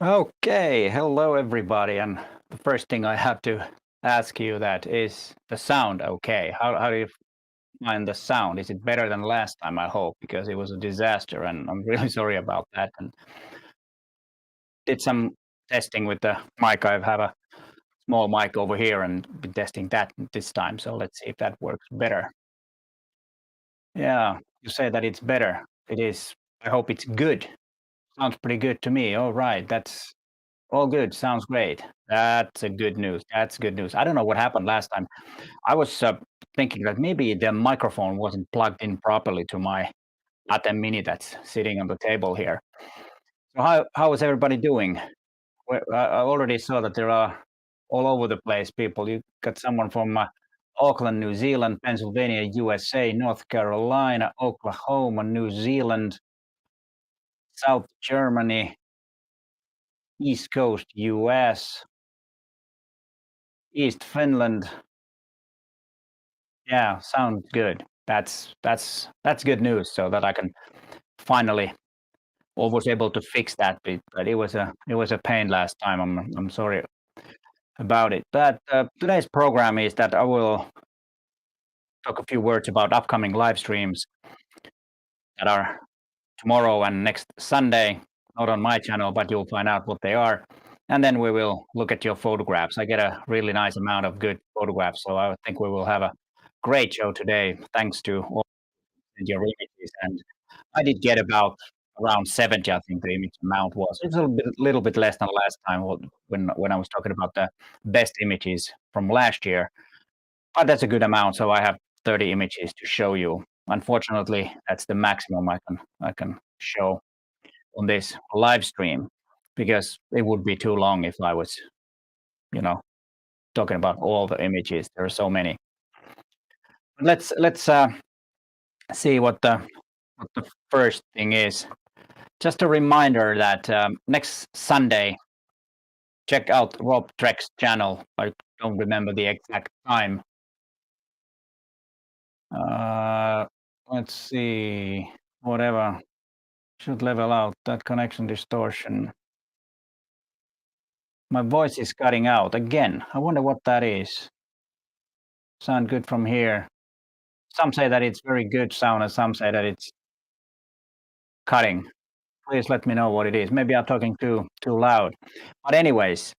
Okay, hello everybody. And the first thing I have to ask you that is the sound okay? How do you find the sound? Is it better than last time, I hope, because it was a disaster and I'm really sorry about that. And did some testing with the mic. I have a small mic over here and been testing that this time. So let's see if that works better. Yeah, you say that it's better. It is. I hope it's good. Sounds pretty good to me. All right, that's all good. Sounds great. That's a good news. That's good news. I don't know what happened last time. I was thinking that maybe the microphone wasn't plugged in properly to my ATEM Mini that's sitting on the table here. So how is everybody doing? I already saw that there are all over the place people. You got someone from Auckland, New Zealand, Pennsylvania, USA, North Carolina, Oklahoma, New Zealand, South Germany, East Coast, US, East Finland. Yeah, sounds good. That's good news so that I can finally or was able to fix that bit, but it was a pain last time. I'm sorry about it. But today's program is that I will talk a few words about upcoming live streams that are tomorrow and next Sunday, not on my channel, but you'll find out what they are. And then we will look at your photographs. I get a really nice amount of good photographs, so I think we will have a great show today, thanks to all your images. And I did get about around 70, I think the image amount was. It's a little bit less than last time when I was talking about the best images from last year, but that's a good amount, so I have 30 images to show you. Unfortunately, that's the maximum I can show on this live stream because it would be too long if I was, you know, talking about all the images. There are so many. Let's see what the first thing is. Just a reminder that next Sunday, check out Rob Treck's channel. I don't remember the exact time. Uh, let's see. Whatever. Should level out that connection distortion. My voice is cutting out again. I wonder what that is. Sound good from here. Some say that it's very good sound, and some say that it's cutting. Please let me know what it is. Maybe I'm talking too loud. But anyways,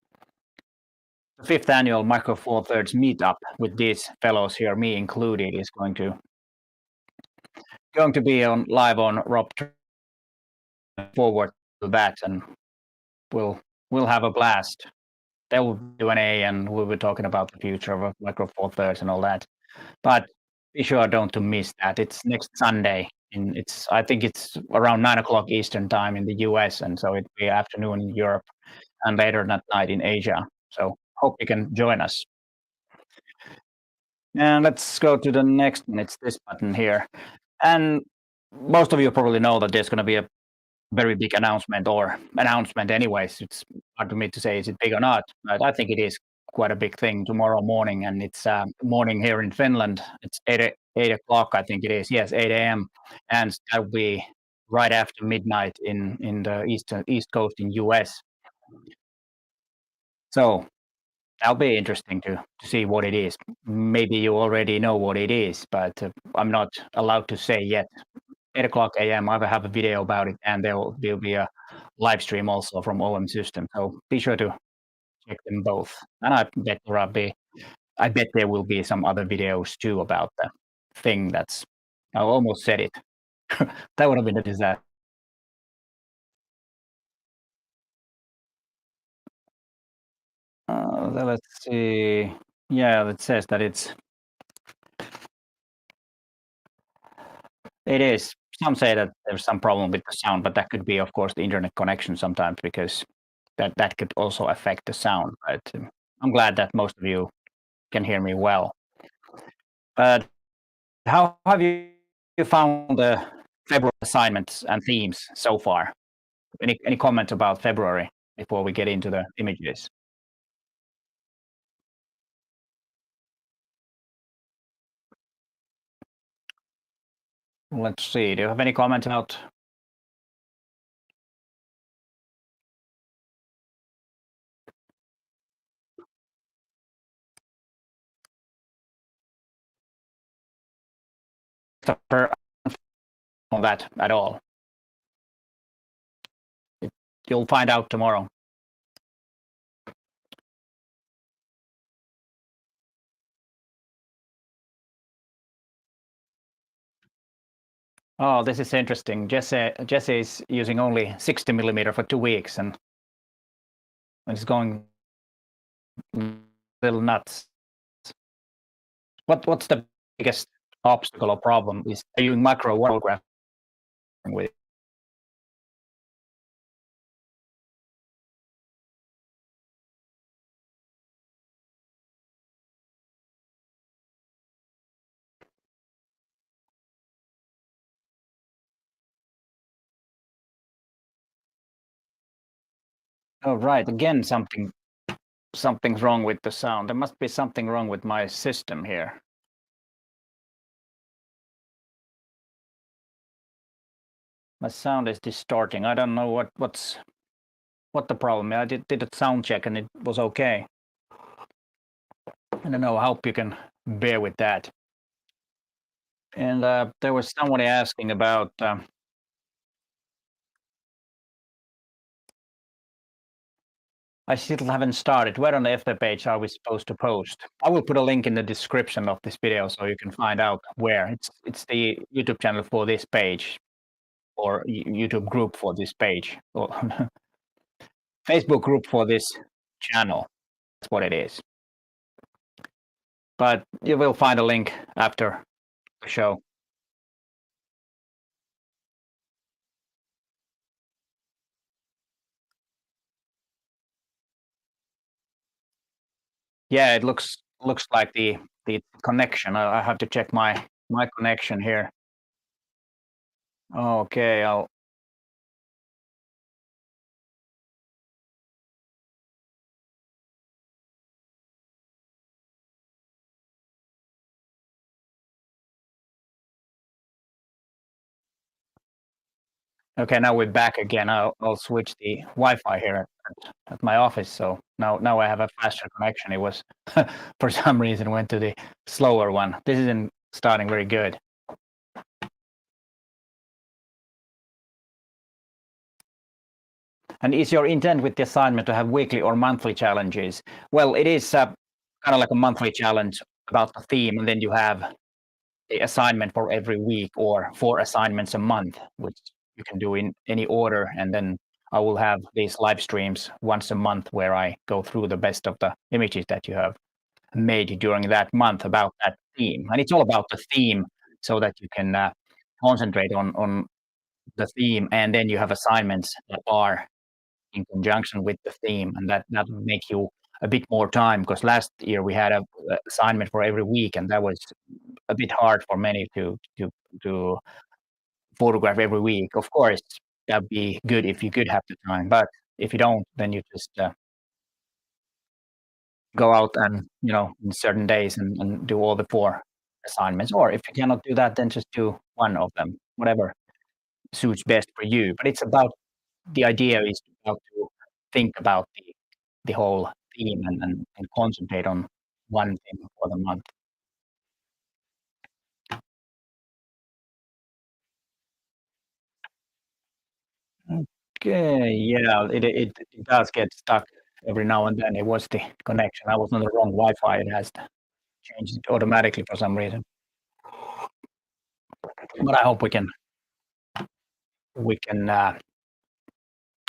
the fifth annual Micro Four Thirds meetup with these fellows here, me included, is going to be on live on Rob forward to that, and we'll we'll have a blast. There will be Q&A, and we'll be talking about the future of Micro Four Thirds and all that. But be sure don't to miss that. It's next Sunday. I think it's around 9 o'clock Eastern time in the US, and so it'll be afternoon in Europe and later that night in Asia. So hope you can join us. And let's go to the next one. It's this button here. And most of you probably know that there's going to be a very big announcement anyways. It's hard for me to say is it big or not, but I think it is quite a big thing tomorrow morning, and it's morning here in Finland. It's 8 o'clock, I think it is. Yes, 8 a.m. And that will be right after midnight in the East Coast in US. So that'll be interesting to see what it is. Maybe you already know what it is, but I'm not allowed to say yet. 8 o'clock a.m. I will have a video about it, and there'll be a live stream also from OM System. So be sure to check them both. And I bet there will be some other videos too about the thing that's. I almost said it. That would have been a disaster. Let's see. Yeah, it says that it is. Some say that there's some problem with the sound, but that could be, of course, the internet connection sometimes because that could also affect the sound. But I'm glad that most of you can hear me well. But how have you found the February assignments and themes so far? Any comments about February before we get into the images? Let's see. Do you have any comments about Christopher on that at all. It, you'll find out tomorrow. Oh, this is interesting. Jesse is using only 60 millimeter for 2 weeks, and it's going a little nuts. What's the biggest obstacle or problem? Is are you doing macro photographing with? Oh, right. Again, something's wrong with the sound. There must be something wrong with my system here. My sound is distorting. I don't know what the problem is. I did a sound check and it was okay. I don't know. I hope you can bear with that. And there was somebody asking about. I still haven't started. Where on the FB page are we supposed to post? I will put a link in the description of this video so you can find out where. It's the YouTube channel for this page, or YouTube group for this page, or Facebook group for this channel. That's what it is. But you will find a link after the show. Yeah, it looks like the connection. I have to check my connection here. Okay, I'll. Okay, now we're back again. I'll switch the Wi-Fi here at my office. So now I have a faster connection. It was for some reason went to the slower one. This isn't starting very good. And is your intent with the assignment to have weekly or monthly challenges? Well, it is kind of like a monthly challenge about the theme, and then you have the assignment for every week or 4 assignments a month, which you can do in any order. And then I will have these live streams once a month where I go through the best of the images that you have made during that month about that theme. And it's all about the theme so that you can concentrate on the theme, and then you have assignments that are in conjunction with the theme, and that will make you a bit more time, because last year we had a assignment for every week, and that was a bit hard for many to photograph every week. Of course, that'd be good if you could have the time, but if you don't, then you just go out and in certain days and do all the 4 assignments. Or if you cannot do that, then just do one of them, whatever suits best for you. But it's about the idea is about to think about the whole theme and concentrate on one thing for the month. Okay, yeah, it does get stuck every now and then. It was the connection. I was on the wrong Wi-Fi. It has changed it automatically for some reason. But I hope we can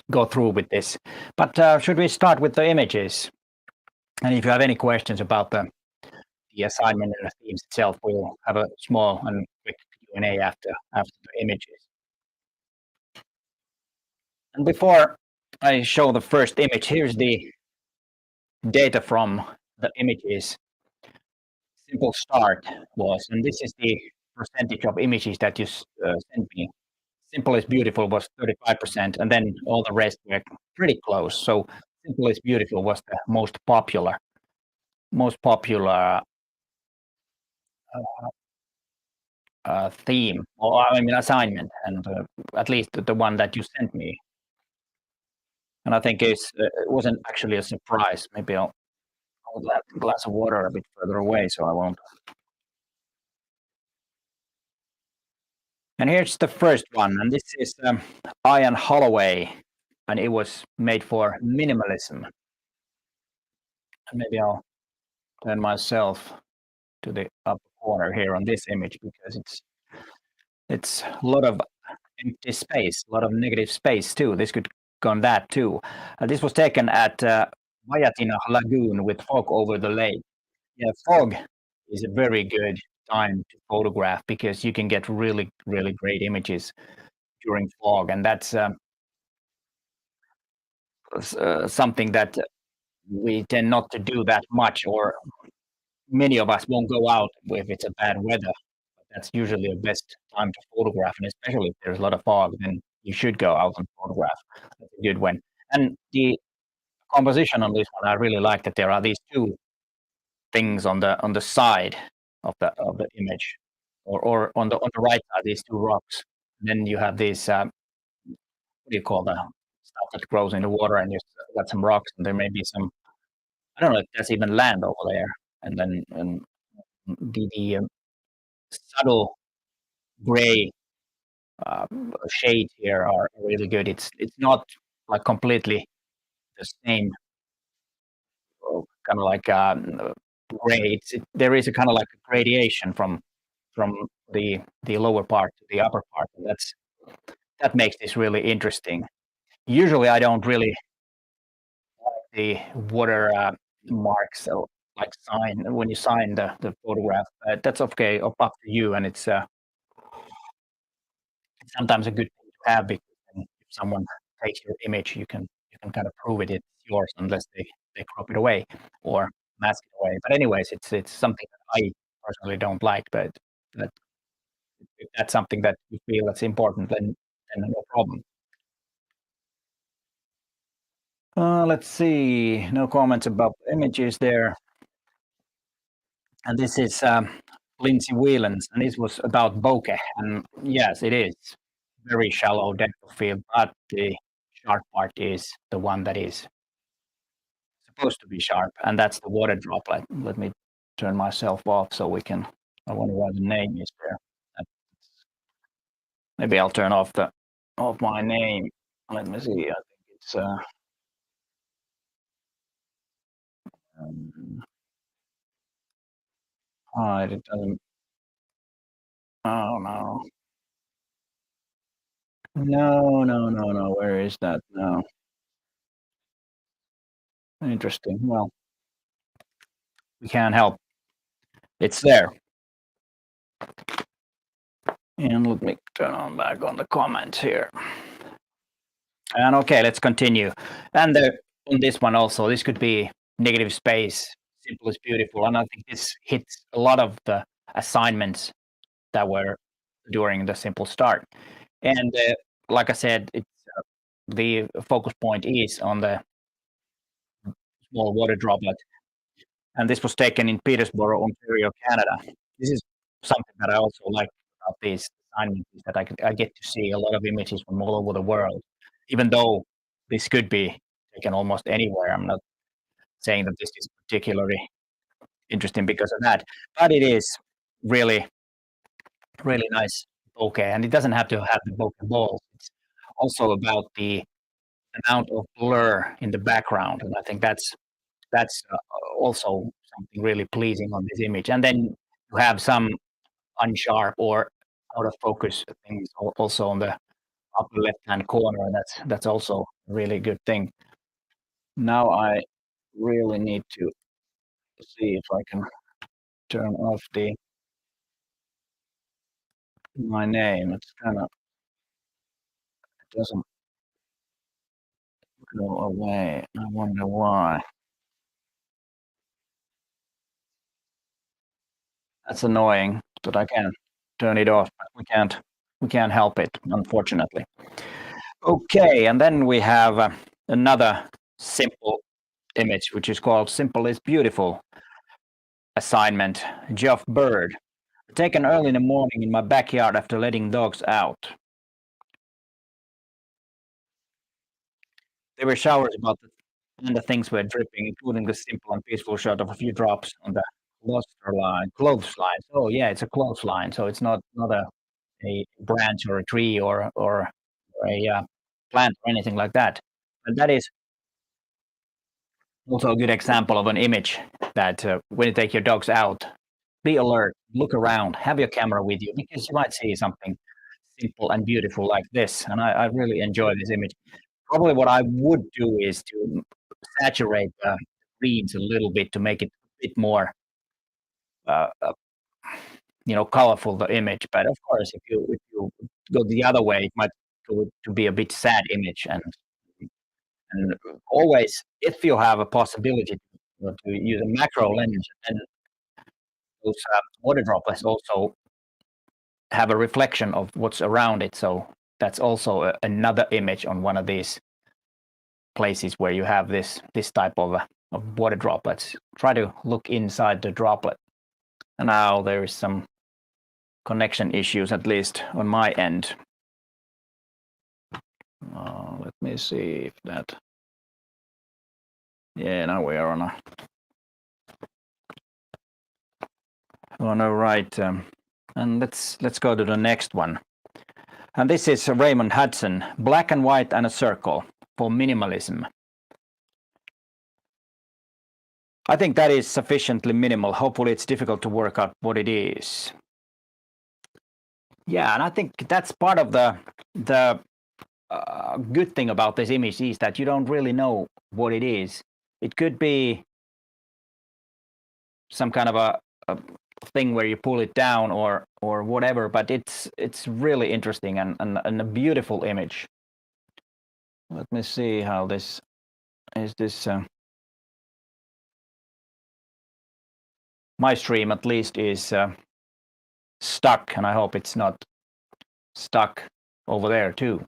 go through with this. But should we start with the images? And if you have any questions about the assignment and the themes itself, we'll have a small and quick Q&A after the images. And before I show the first image, here's the data from the images. Simple start was, and this is the percentage of images that you sent me. Simple is Beautiful was 35%, and then all the rest were pretty close. So Simple is Beautiful was the most popular theme, or I mean assignment, and at least the one that you sent me. And I think it wasn't actually a surprise. Maybe I'll hold that glass of water a bit further away so I won't. And here's the first one, and this is Ian Holloway, and it was made for minimalism. And maybe I'll turn myself to the upper corner here on this image because it's a lot of empty space, a lot of negative space too. This could go on that too. This was taken at Vajatina Lagoon with fog over the lake. Yeah, fog is a very good time to photograph because you can get really, really great images during fog, and that's something that we tend not to do that much, or many of us won't go out if it's a bad weather. That's usually the best time to photograph, and especially if there's a lot of fog, then you should go out and photograph. That's a good one. And the composition on this one, I really like that there are these two things on the side of the image, or on the right side, these two rocks. Then you have these what do you call the stuff that grows in the water, and you've got some rocks, and there may be some, I don't know if there's even land over there. And then the subtle gray shades here are really good. It's not like completely the same kind of like gray. There is a kind of like a gradation from the lower part to the upper part, and that makes this really interesting. Usually, I don't really like the water marks, so like sign when you sign the photograph. That's okay, up to you, and it's sometimes a good thing to have because then if someone takes your image, you can kind of prove it's yours unless they crop it away or mask it away. But anyways, it's something that I personally don't like, but that if that's something that you feel that's important, then no problem. Let's see. No comments about images there. And this is Lindsay Whelans, and this was about bokeh. And yes, it is very shallow depth of field, but the sharp part is the one that is supposed to be sharp, and that's the water droplet. Let me turn myself off so we can. I wonder why the name is there. Uh, Maybe I'll turn off my name. Let me see. I think it's um, hide. It doesn't. Oh no. No, no, no, no. Where is that? No. Interesting. Well, we can't help. It's there. And let me turn on back on the comments here. And okay, let's continue. And on this one also, this could be negative space, simple is beautiful. And I think this hits a lot of the assignments that were during the simple start. And like I said, it's the focus point is on the small water droplet. And this was taken in Petersburg, Ontario, Canada. This is something that I also like about these assignments is that I get to see a lot of images from all over the world, even though this could be taken almost anywhere. I'm not saying that this is particularly interesting because of that, but it is really, really nice bokeh, and it doesn't have to have the bokeh balls. It's also about the amount of blur in the background, and I think that's also something really pleasing on this image. And then you have some unsharp or out of focus things also on the upper left-hand corner. And that's also a really good thing. Now I really need to see if I can turn off the my name. It's kind of it doesn't go away. I wonder why. That's annoying, but I can turn it off. But we can't help it, unfortunately. Okay, and then we have another simple image, which is called "Simple is Beautiful" assignment. Geoff Bird, taken early in the morning in my backyard after letting dogs out. There were showers about and the things were dripping, including the simple and peaceful shot of a few drops on the clothesline. Clothesline. Oh yeah, it's a clothesline, so it's not a a branch or a tree or a plant or anything like that. And that is also a good example of an image that when you take your dogs out, be alert, look around, have your camera with you because you might see something simple and beautiful like this. And I really enjoy this image. Probably what I would do is to saturate the greens a little bit to make it a bit more, uh, uh, colorful the image. But of course, if you go the other way, it might go to be a bit sad image. And always, if you have a possibility to use a macro lens, and those water droplets also have a reflection of what's around it. So that's also another image on one of these places where you have this type of water droplets. Try to look inside the droplet. And now there is some connection issues, at least on my end. Let me see if that. Yeah, now we are on a right. And let's go to the next one. And this is Raymond Hudson, Black and White and a Circle for Minimalism. I think that is sufficiently minimal. Hopefully it's difficult to work out what it is. Yeah, and I think that's part of the good thing about this image is that you don't really know what it is. It could be some kind of a thing where you pull it down or whatever, but it's really interesting and a beautiful image. Let me see how this is. This my stream at least is stuck, and I hope it's not stuck over there too.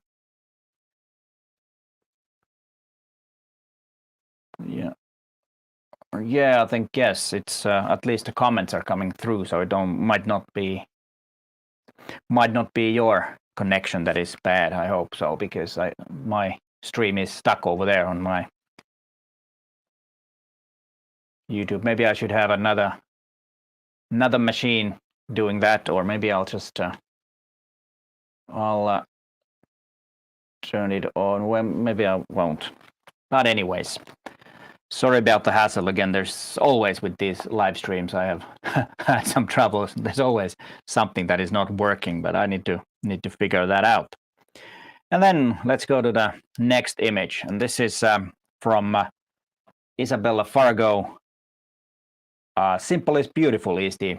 Yeah, I think yes. It's at least the comments are coming through, so it might not be your connection that is bad. I hope so, because my stream is stuck over there on my YouTube. Maybe I should have another machine doing that, or maybe I'll just I'll turn it on. Well, maybe I won't. But anyways, sorry about the hassle again. There's always with these live streams I have had some troubles. There's always something that is not working, but I need to figure that out. And then let's go to the next image, and this is from Isabella Fargo. Simple is beautiful is the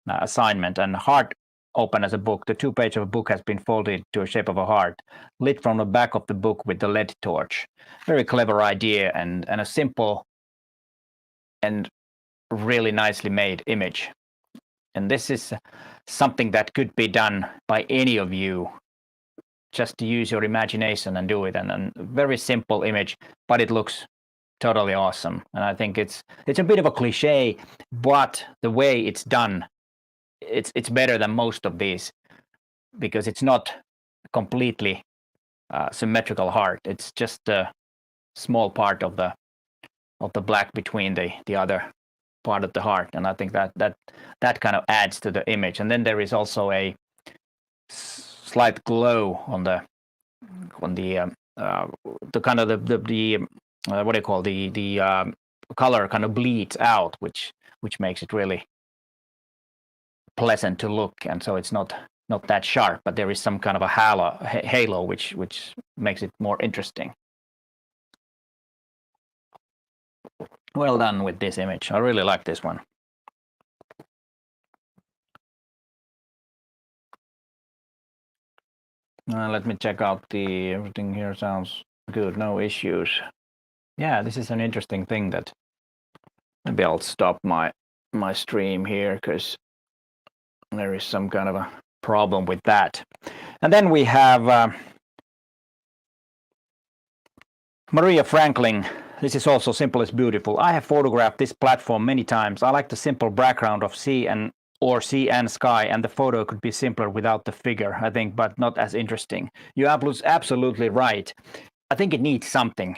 assignment, and heart open as a book. The 2 pages of a book has been folded to a shape of a heart, lit from the back of the book with the LED torch. Very clever idea and a simple and really nicely made image. And this is something that could be done by any of you. Just to use your imagination and do it. And very simple image, but it looks totally awesome. And I think it's a bit of a cliche, but the way it's done, it's better than most of these, because it's not completely symmetrical heart. It's just a small part of the black between the other part of the heart, and I think that kind of adds to the image. And then there is also a slight glow on the kind of the what do you call the color kind of bleeds out, which makes it really pleasant to look, and so it's not that sharp, but there is some kind of a halo which makes it more interesting. Well done with this image. I really like this one. Let me check out everything here sounds good, no issues. Yeah, this is an interesting thing that maybe I'll stop my stream here because there is some kind of a problem with that. And then we have Maria Franklin. This is also Simple is Beautiful. I have photographed this platform many times. I like the simple background of sea and sky, and the photo could be simpler without the figure, I think, but not as interesting. You're absolutely right. I think it needs something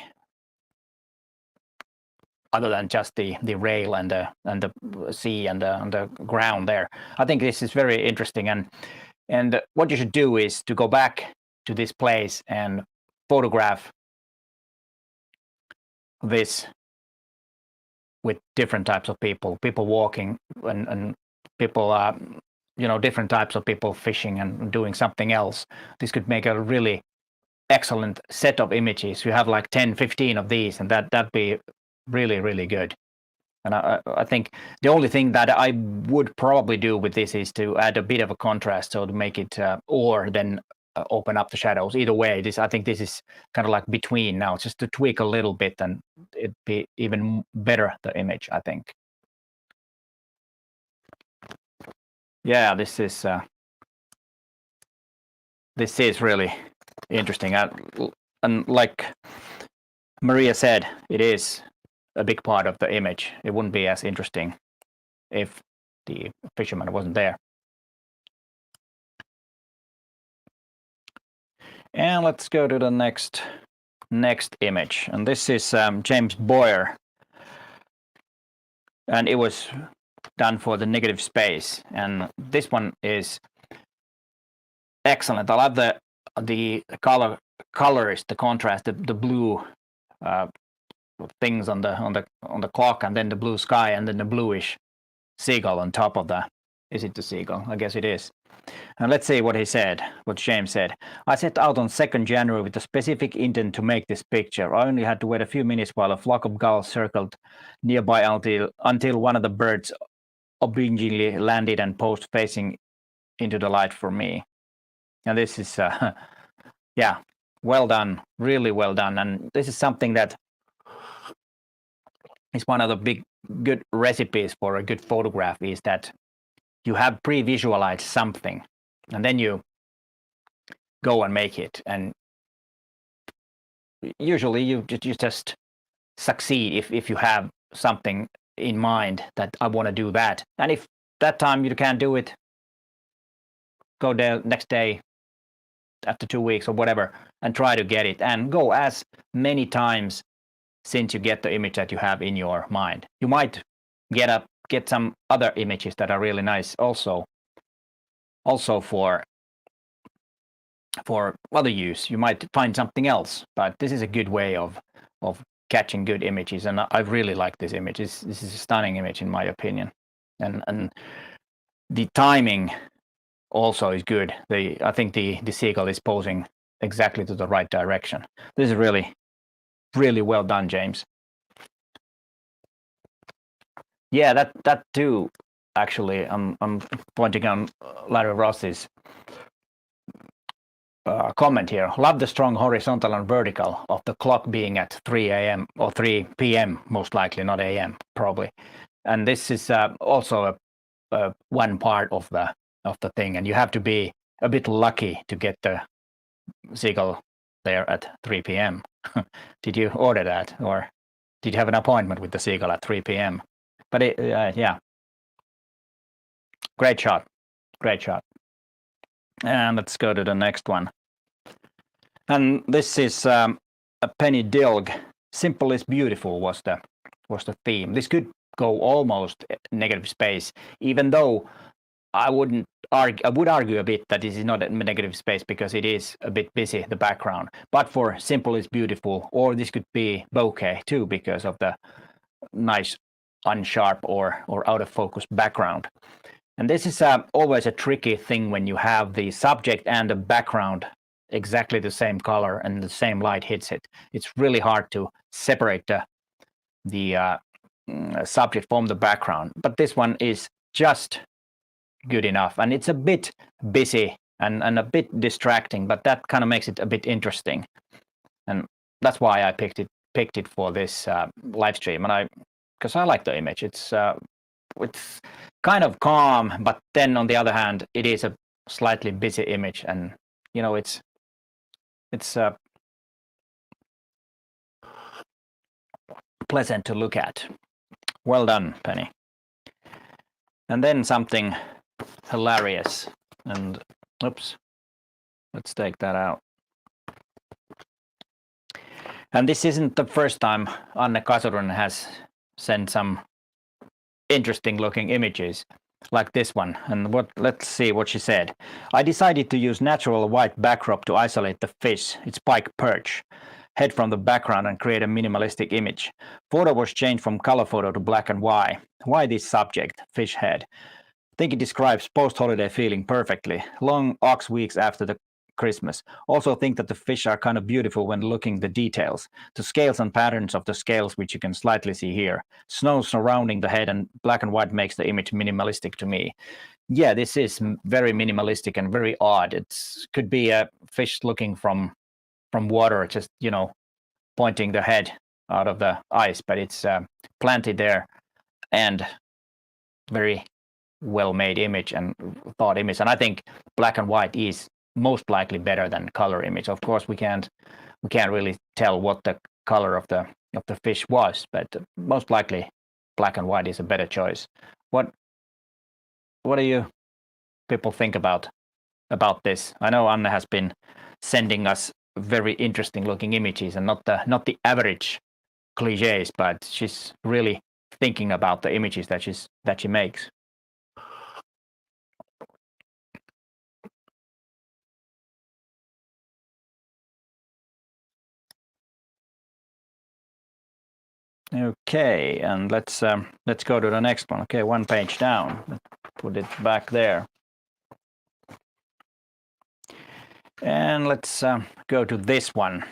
other than just the rail and the sea and the ground there. I think this is very interesting, and And what you should do is to go back to this place and photograph this with different types of people walking, and people, different types of people fishing and doing something else. This could make a really excellent set of images. You have like 10, 15 of these, and that'd be really, really good. And I think the only thing that I would probably do with this is to add a bit of a contrast, so to make it, or then open up the shadows. Either way, I think this is kind of like between now, just to tweak a little bit, and it'd be even better, the image, I think. Yeah, this is really interesting. And like Maria said, it is a big part of the image. It wouldn't be as interesting if the fisherman wasn't there. And let's go to the next image. And this is James Boyer. And it was done for the negative space. And this one is excellent. I love the colors, the contrast, the blue things on the clock, and then the blue sky, and then the bluish seagull on top of the. Is it the seagull? I guess it is. And let's see what James said. I set out on 2nd January with a specific intent to make this picture. I only had to wait a few minutes while a flock of gulls circled nearby until one of the birds obligingly landed and posed facing into the light for me. And this is, yeah, well done, really well done. And this is something that is one of the good recipes for a good photograph, is that you have pre-visualized something, and then you go and make it. And usually you just succeed if you have something in mind that I want to do that. And if that time you can't do it, go there next day, after 2 weeks or whatever, and try to get it, and go as many times since you get the image that you have in your mind. You might get some other images that are really nice also for other use. You might find something else, but this is a good way of catching good images, and I really like this image. This is a stunning image in my opinion, and the timing also is good. I think the seagull is posing exactly to the right direction. This is really, really well done, James. Yeah, that too. Actually, I'm pointing on Larry Ross's comment here. Love the strong horizontal and vertical of the clock being at 3 a.m. or 3 p.m. most likely, not a.m. probably. And this is also one part of the thing, and you have to be a bit lucky to get the seagull there at 3 p.m. Did you order that, or did you have an appointment with the seagull at 3 p.m.? But yeah, great shot. And let's go to the next one. And this is a Penny Dilg. Simple is beautiful was the theme. This could go almost negative space, even though I would argue a bit that this is not a negative space because it is a bit busy, the background. But for simple is beautiful, or this could be bokeh too, because of the nice unsharp or out of focus background. And this is always a tricky thing when you have the subject and the background exactly the same color and the same light hits it. It's really hard to separate the subject from the background. But this one is just good enough, and it's a bit busy and a bit distracting, but that kind of makes it a bit interesting. And that's why I picked it for this live stream. And because I like the image. It's kind of calm, but then on the other hand, it is a slightly busy image, and it's pleasant to look at. Well done, Penny. And then something hilarious, and oops, let's take that out. And this isn't the first time Anne Kasuren has sent some interesting looking images. like this one. And let's see what she said. I decided to use natural white backdrop to isolate the fish, its pike perch, head from the background and create a minimalistic image. Photo was changed from color photo to black and white. Why this subject, fish head? I think it describes post-holiday feeling perfectly. Long ox weeks after the Christmas. Also think that the fish are kind of beautiful when looking the details. The scales and patterns of the scales, which you can slightly see here. Snow surrounding the head and black and white makes the image minimalistic to me. Yeah, this is very minimalistic and very odd. It could be a fish looking from water, just, pointing the head out of the ice, but it's planted there and very well-made image and thought image. And I think black and white is most likely better than color image. Of course, we can't really tell what the color of the fish was, but most likely black and white is a better choice. What do you people think about this? I know Anne has been sending us very interesting looking images and not the average cliches, but she's really thinking about the images that she makes. Okay, and let's go to the next one. Okay, one page down. Let's put it back there. And let's go to this one.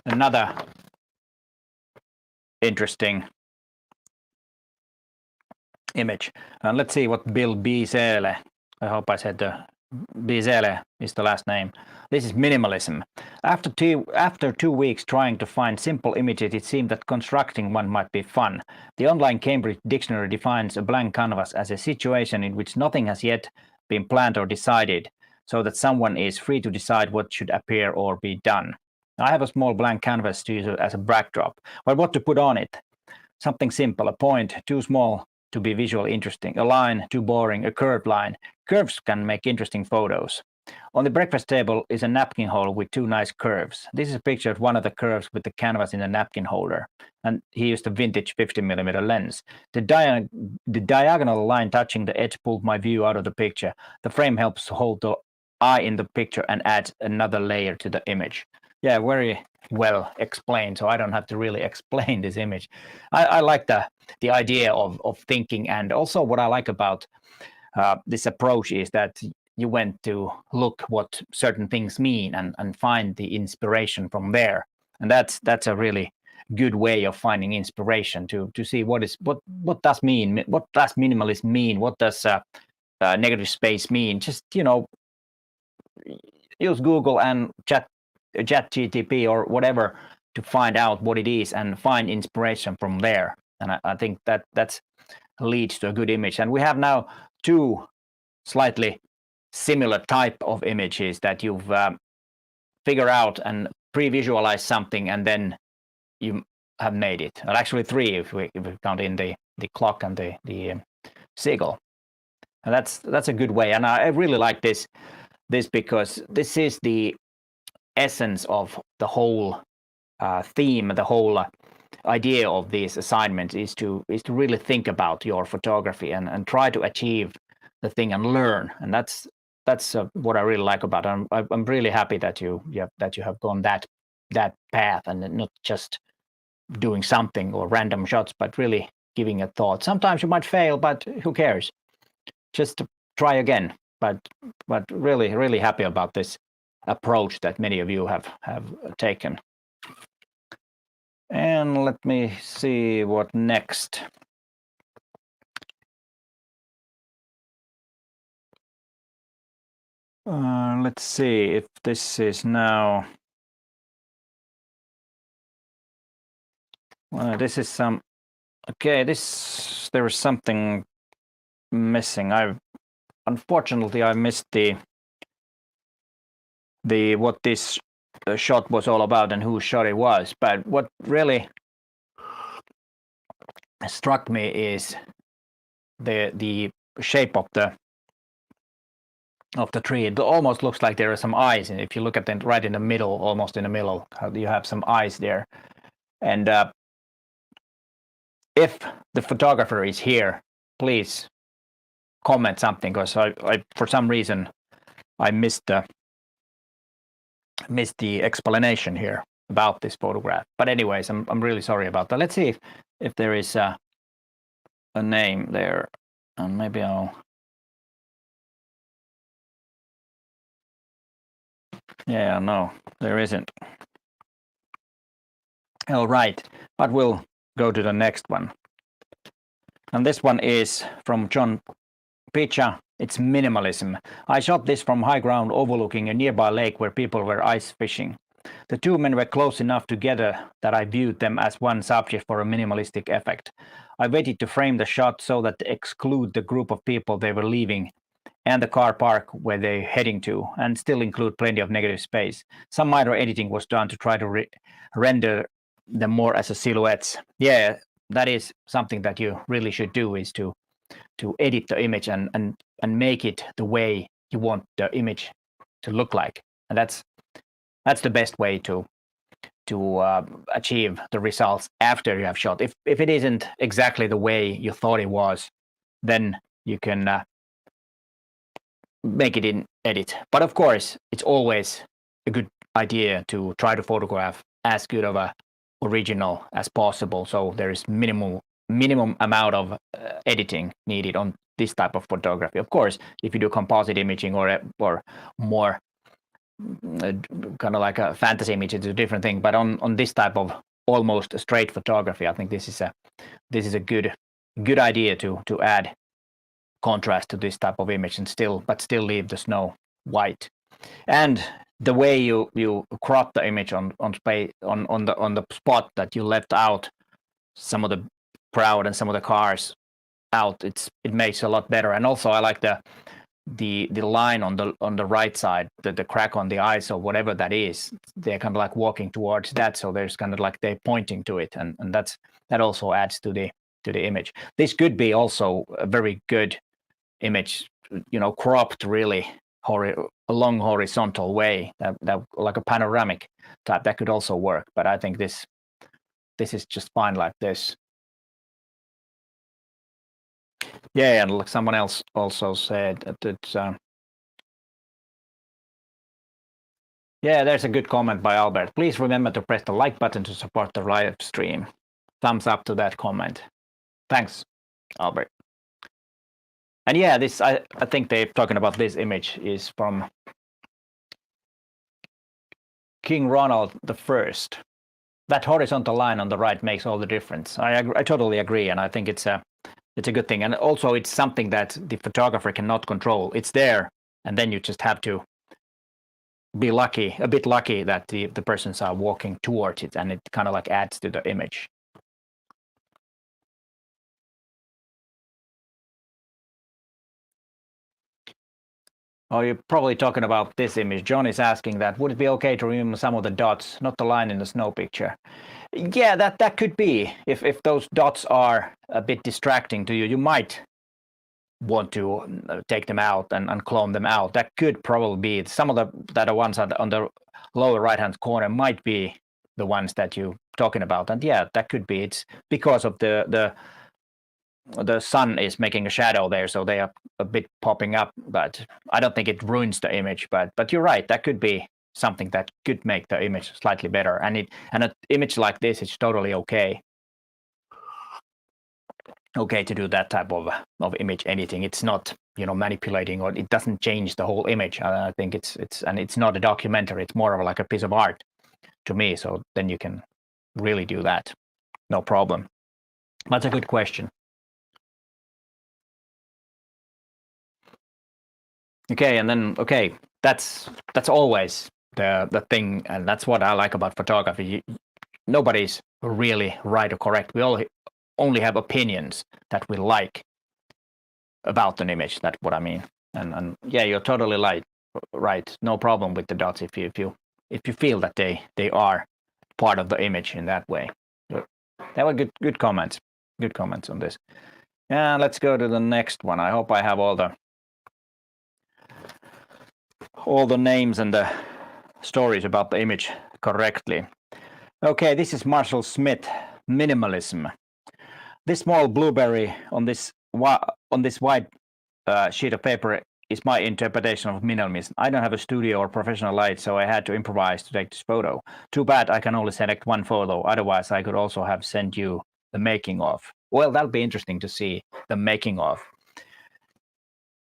Another interesting image. And let's see what Bill Bizele, I hope I said the Bizele is the last name. This is minimalism. After 2 weeks trying to find simple images, it seemed that constructing one might be fun. The online Cambridge Dictionary defines a blank canvas as a situation in which nothing has yet been planned or decided, so that someone is free to decide what should appear or be done. I have a small blank canvas to use as a backdrop, but what to put on it? Something simple, a point, too small to be visually interesting, a line, too boring, a curved line. Curves can make interesting photos. On the breakfast table is a napkin holder with 2 nice curves. This is a picture of one of the curves with the canvas in the napkin holder, and he used a vintage 50mm lens. The diagonal line touching the edge pulled my view out of the picture. The frame helps hold the eye in the picture and adds another layer to the image. Yeah, very well explained, so I don't have to really explain this image. I like the idea of thinking, and also what I like about this approach is that you went to look what certain things mean and find the inspiration from there, and that's a really good way of finding inspiration to see what does minimalist mean, what does negative space mean. Just use Google and chat GTP or whatever to find out what it is and find inspiration from there. And I think that leads to a good image. And we have now 2 slightly similar type of images that you've figured out and pre-visualized something, and then you have made it. Well, actually 3 if we count in the clock and the seagull. And that's a good way. And I really like this because this is the essence of the whole theme, the whole idea of these assignments is to really think about your photography and try to achieve the thing and learn. And that's what I really like about it. I'm really happy that you have gone that path and not just doing something or random shots, but really giving a thought. Sometimes you might fail, but who cares? Just try again. But really happy about this approach that many of you have taken. And let me see what next. Let's see if this is now. This is some. Okay, there is something missing. Unfortunately I missed the what this shot was all about and whose shot it was. But what really struck me is the shape of the tree. It almost looks like there are some eyes, and if you look at them right in the middle, almost in the middle, you have some eyes there. And if the photographer is here, please comment something, because I for some reason I missed the explanation here about this photograph. But anyways, I'm really sorry about that. Let's see if there is a name there, and maybe yeah, no, there isn't. All right, but we'll go to the next one. And this one is from John Picha. It's minimalism. I shot this from high ground overlooking a nearby lake where people were ice fishing. The two men were close enough together that I viewed them as one subject for a minimalistic effect. I waited to frame the shot so that to exclude the group of people they were leaving and the car park where they're heading to, and still include plenty of negative space. Some minor editing was done to try to render them more as a silhouettes. Yeah, that is something that you really should do, is to edit the image and make it the way you want the image to look like. And that's the best way to achieve the results after you have shot. If it isn't exactly the way you thought it was, then you can make it in edit. But of course, it's always a good idea to try to photograph as good of a original as possible, so there is minimum amount of editing needed on this type of photography. Of course, if you do composite imaging or more kind of like a fantasy image, it's a different thing. But on this type of almost straight photography, I think this is a good idea to add contrast to this type of image and still leave the snow white. And the way you crop the image on the spot that you left out some of the crowd and some of the cars out, it makes a lot better. And also I like the line on the right side, the crack on the ice or whatever that is. They're kind of like walking towards that, so there's kind of like they're pointing to it, and that also adds to the image. This could be also a very good image, cropped really a long horizontal way, that like a panoramic type, that could also work. But I think this is just fine like this. Yeah, and like someone else also said that it's yeah, there's a good comment by Albert. Please remember to press the like button to support the live stream. Thumbs up to that comment. Thanks, Albert. And yeah, this I think they're talking about this image is from King Ronald I. That horizontal line on the right makes all the difference. I totally agree, and I think it's a good thing. And also, it's something that the photographer cannot control. It's there, and then you just have to be a bit lucky that the persons are walking towards it, and it kind of like adds to the image. Oh, you're probably talking about this image. John is asking that, would it be okay to remove some of the dots, not the line in the snow picture? Yeah, that could be. If those dots are a bit distracting to you, you might want to take them out and clone them out. That could probably be some of the ones on the lower right-hand corner might be the ones that you're talking about. And yeah, that could be. It's because of the sun is making a shadow there, so they are a bit popping up, but I don't think it ruins the image. But you're right, that could be something that could make the image slightly better. And an image like this is totally okay to do that type of image editing. It's not manipulating, or it doesn't change the whole image. I think it's not a documentary. It's more of like a piece of art to me. So then you can really do that, no problem. That's a good question. Okay, and then that's always the thing, and that's what I like about photography. Nobody's really right or correct. We all only have opinions that we like about an image. That's what I mean. And yeah, you're totally right. No problem with the dots if you feel that they are part of the image in that way. That were good comments. Good comments on this. Yeah, let's go to the next one. I hope I have all the names and the stories about the image correctly. Okay, this is Marshall Smith, minimalism. This small blueberry on this white sheet of paper is my interpretation of minimalism. I don't have a studio or professional light, so I had to improvise to take this photo. Too bad I can only select one photo. Otherwise, I could also have sent you the making of. Well, that'll be interesting to see the making of.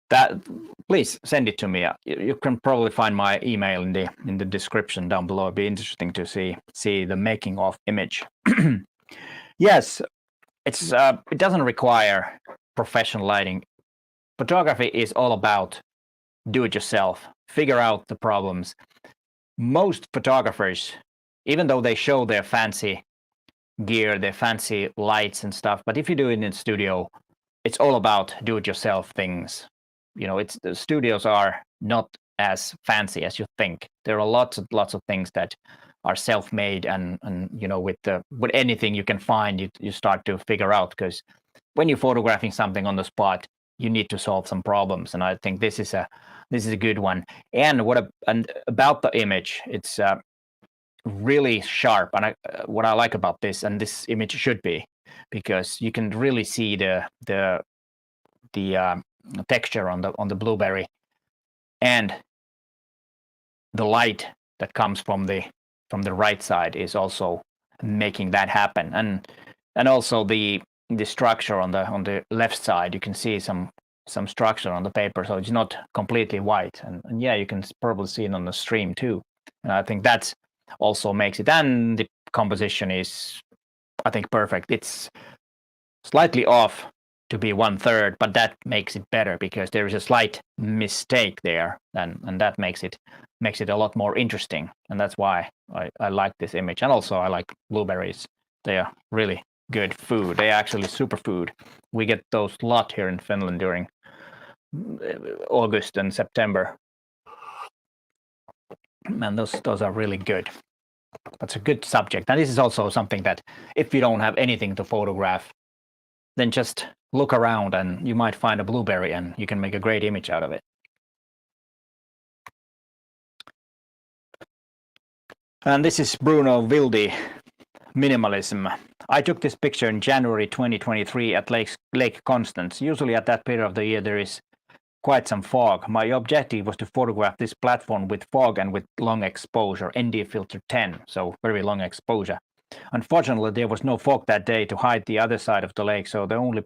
That, please send it to me. You can probably find my email in the description down below. It'd be interesting to see the making of image. Yes, it doesn't require professional lighting. Photography is all about do it yourself, figure out the problems. Most photographers, even though they show their fancy gear, their fancy lights and stuff, but if you do it in a studio, it's all about do it yourself things. You know, the studios are not as fancy as you think. There are lots of things that are self-made, and you know, with anything you can find, you start to figure out, because when you're photographing something on the spot, you need to solve some problems, and I think this is a good one. And about the image, it's really sharp, and what I like about this, and this image should be, because you can really see the texture on the blueberry, and the light that comes from the right side is also making that happen, and also the structure on the left side, you can see some structure on the paper, so it's not completely white, and yeah, you can probably see it on the stream too, and I think that's also makes it. And the composition is, I think, perfect. It's slightly off to be 1/3, but that makes it better, because there is a slight mistake there, and that makes it a lot more interesting, and that's why I like this image. And also I like blueberries. They are really good food. They are actually superfood. We get those a lot here in Finland during August and September, and those are really good. That's a good subject, and this is also something that if you don't have anything to photograph, then just look around and you might find a blueberry and you can make a great image out of it. And this is Bruno Wildi, Minimalism. I took this picture in January 2023 at Lake Constance. Usually at that period of the year there is quite some fog. My objective was to photograph this platform with fog and with long exposure, ND filter 10, so very long exposure. Unfortunately, there was no fog that day to hide the other side of the lake, so that only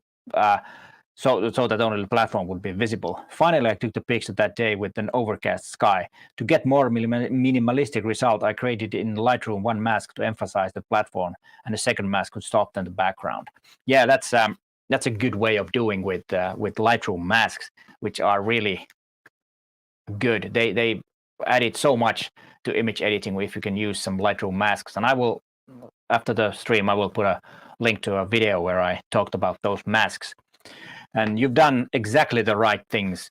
the platform would be visible. Finally, I took the picture that day with an overcast sky. To get more minimalistic result, I created in Lightroom one mask to emphasize the platform, and a second mask could soften the background. Yeah, that's a good way of doing with Lightroom masks, which are really good. They added so much to image editing if you can use some Lightroom masks, and I will, after the stream, I will put a link to a video where I talked about those masks. And you've done exactly the right things.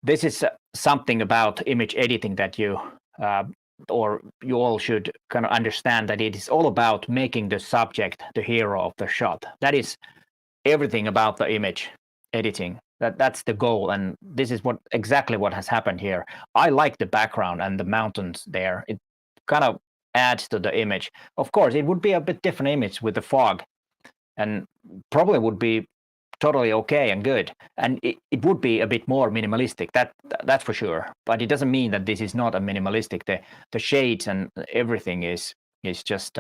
This is something about image editing that you all should kind of understand, that it is all about making the subject the hero of the shot. That is everything about the image editing. That's the goal, and this is exactly what has happened here. I like the background and the mountains there. It kind of adds to the image. Of course, it would be a bit different image with the fog, and probably would be totally okay and good, and it would be a bit more minimalistic. That's for sure. But it doesn't mean that this is not a minimalistic. The shades and everything is just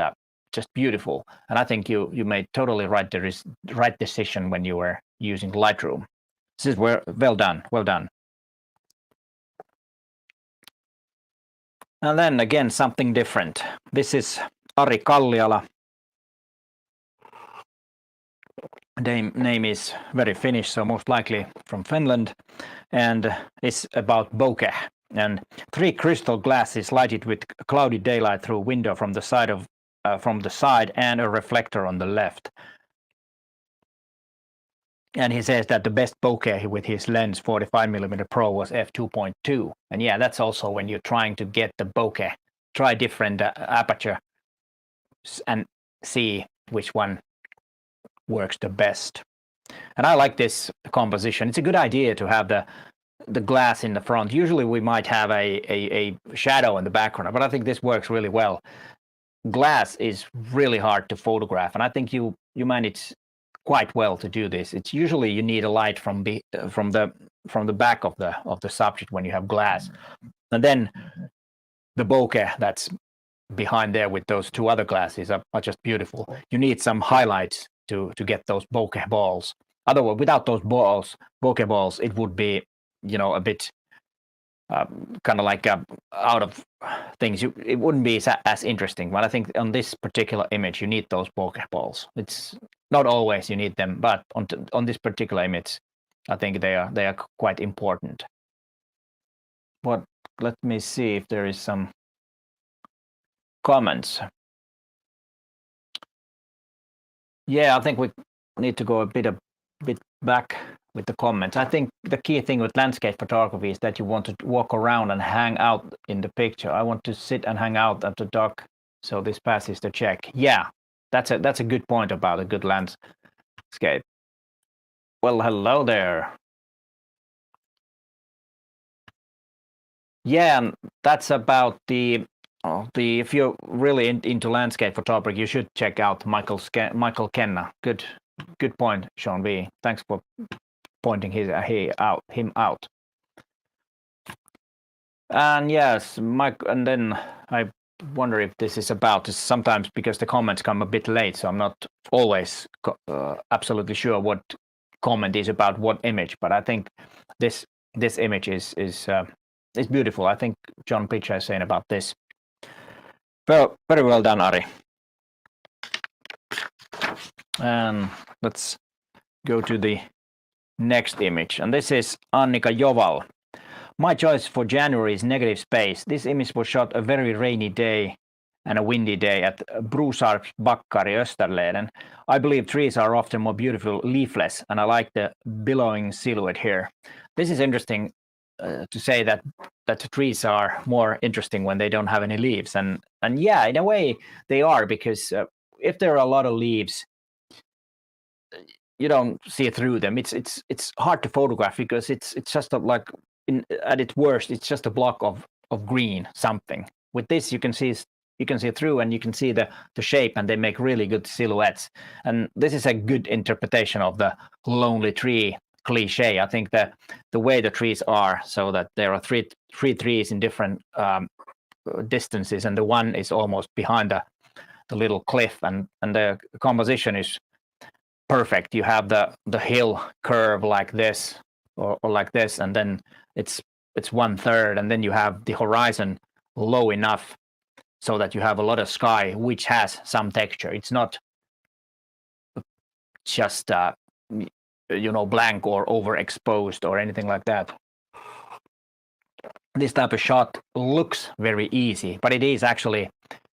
beautiful, and I think you made totally right decision when you were using Lightroom. This is well done. And then again, something different. This is Ari Kalliala. Name is very Finnish, so most likely from Finland, and it's about bokeh. And 3 crystal glasses lighted with cloudy daylight through a window from the side and a reflector on the left. And he says that the best bokeh with his lens 45mm Pro was f2.2. And yeah, that's also when you're trying to get the bokeh. Try different aperture and see which one works the best. And I like this composition. It's a good idea to have the glass in the front. Usually we might have a shadow in the background, but I think this works really well. Glass is really hard to photograph, and I think you manage quite well to do this. It's usually you need a light from the from the back of the subject when you have glass, and then the bokeh that's behind there with those two other glasses are just beautiful. You need some highlights to get those bokeh balls. Otherwise, without those bokeh balls, it would be, a bit kind of like out of things. It wouldn't be as interesting. But I think on this particular image, you need those bokeh balls. It's not always you need them, but on this particular image, I think they are quite important. Let me see if there is some comments. Yeah, I think we need to go a bit back with the comments. I think the key thing with landscape photography is that you want to walk around and hang out in the picture. I want to sit and hang out at the dock, so this passes the check. Yeah, that's a good point about a good landscape. Well, hello there. Yeah, and that's about the if you're really into landscape photography, you should check out Michael Kenna. Good point, Sean B. Thanks for pointing him out. And yes, Mike. And then I wonder if this is about sometimes because the comments come a bit late, so I'm not always absolutely sure what comment is about what image. But I think this image is beautiful. I think John Pitcher is saying about this. Well, very well done, Ari. And let's go to the next image. And this is Annika Joval. My choice for January is negative space. This image was shot a very rainy day and a windy day at Brusarps Bakkari Österleden. I believe trees are often more beautiful leafless, and I like the billowing silhouette here. This is interesting to say that the trees are more interesting when they don't have any leaves, and yeah, in a way they are, because if there are a lot of leaves, you don't see through them. It's hard to photograph because it's just like at its worst, it's just a block of green something. With this, you can see through, and you can see the shape, and they make really good silhouettes. And this is a good interpretation of the lonely tree cliche. I think that the way the trees are, so that there are three trees in different distances, and the one is almost behind the little cliff, and the composition is perfect. You have the hill curve like this or like this, and then it's 1/3, and then you have the horizon low enough so that you have a lot of sky which has some texture. It's not just blank or overexposed or anything like that. This type of shot looks very easy, but it is actually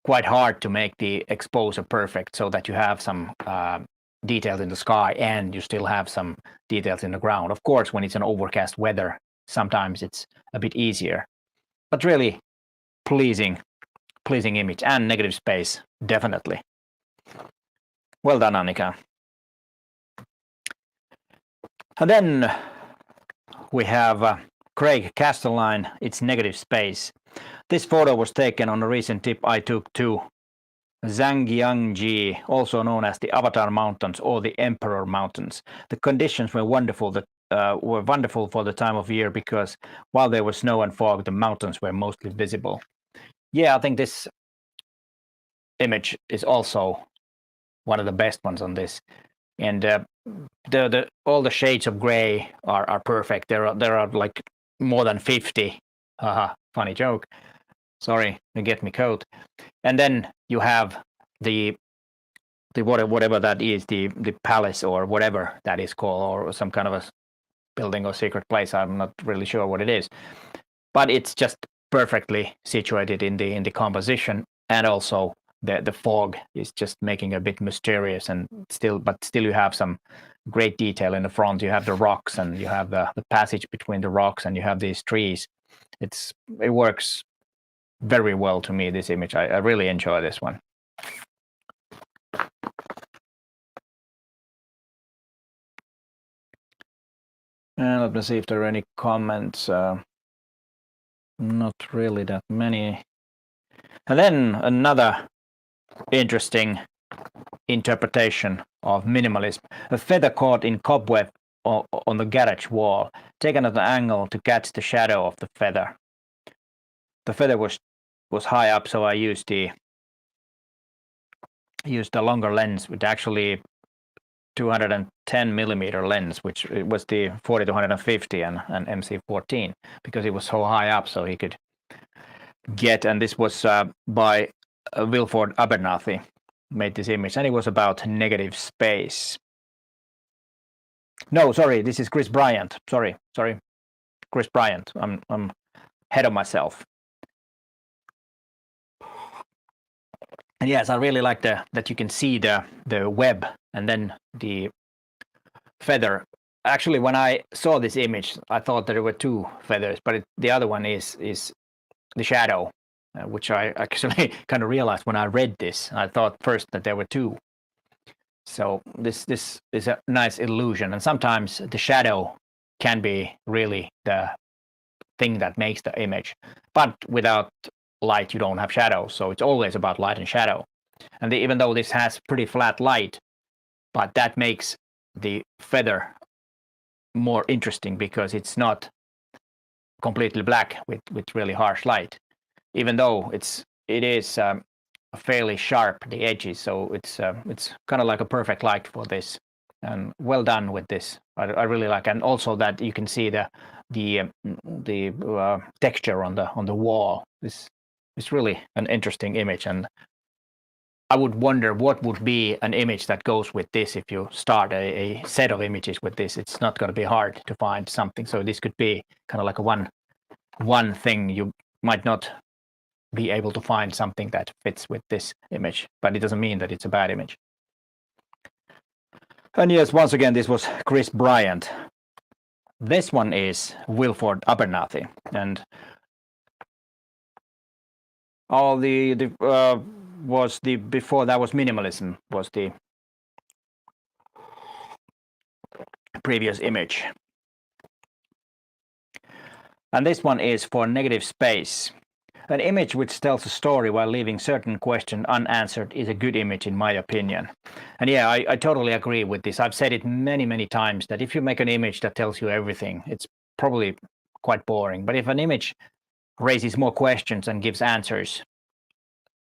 quite hard to make the exposure perfect so that you have some details in the sky and you still have some details in the ground. Of course, when it's an overcast weather, sometimes it's a bit easier, but really pleasing image, and negative space, definitely. Well done, Annika. And then we have Craig Castelline. It's negative space. This photo was taken on a recent trip I took to Zhangjiang, also known as the Avatar Mountains or the Emperor Mountains. The conditions were wonderful. Were wonderful for the time of year, because while there was snow and fog, the mountains were mostly visible. Yeah, I think this image is also one of the best ones on this, and all the shades of gray are perfect. There are like more than 50. Funny joke. Sorry, you get me coat. And then you have the whatever that is, the palace or whatever that is called, or some kind of a building or secret place. I'm not really sure what it is, but it's just perfectly situated in the composition, and also the fog is just making it a bit mysterious, and still you have some great detail in the front. You have the rocks, and you have the passage between the rocks, and you have these trees. It works very well to me, this image. I really enjoy this one. And let me see if there are any comments. Not really that many. And then another interesting interpretation of minimalism. A feather caught in cobweb on the garage wall, taken at an angle to catch the shadow of the feather. The feather was high up, so I used the longer lens, with actually 210 millimeter lens, which it was the 40 to 150 and MC14, because it was so high up, so he could get. And this was by Wilford Abernathy, made this image, and it was about negative space. No, sorry, this is Chris Bryant. Sorry, Chris Bryant. I'm ahead of myself. And yes, I really like that you can see the web and then the feather. Actually, when I saw this image, I thought there were two feathers, but the other one is the shadow, which I actually kind of realized when I read this. I thought first that there were two. So this is a nice illusion, and sometimes the shadow can be really the thing that makes the image. But without light, you don't have shadow, so it's always about light and shadow. And even though this has pretty flat light, but that makes the feather more interesting because it's not completely black with really harsh light, even though it is fairly sharp, the edges, so it's kind of like a perfect light for this, and well done with this. I really like, and also that you can see the texture on the wall. This is really an interesting image, and I would wonder what would be an image that goes with this. If you start a set of images with this, it's not going to be hard to find something. So this could be kind of like a one thing. You might not be able to find something that fits with this image, but it doesn't mean that it's a bad image. And yes, once again, this was Chris Bryant. This one is Wilford Abernathy, and all was the before that was minimalism, was the previous image. And this one is for negative space. An image which tells a story while leaving certain questions unanswered is a good image, in my opinion. And yeah, I totally agree with this. I've said it many times that if you make an image that tells you everything, it's probably quite boring. But if an image raises more questions and gives answers,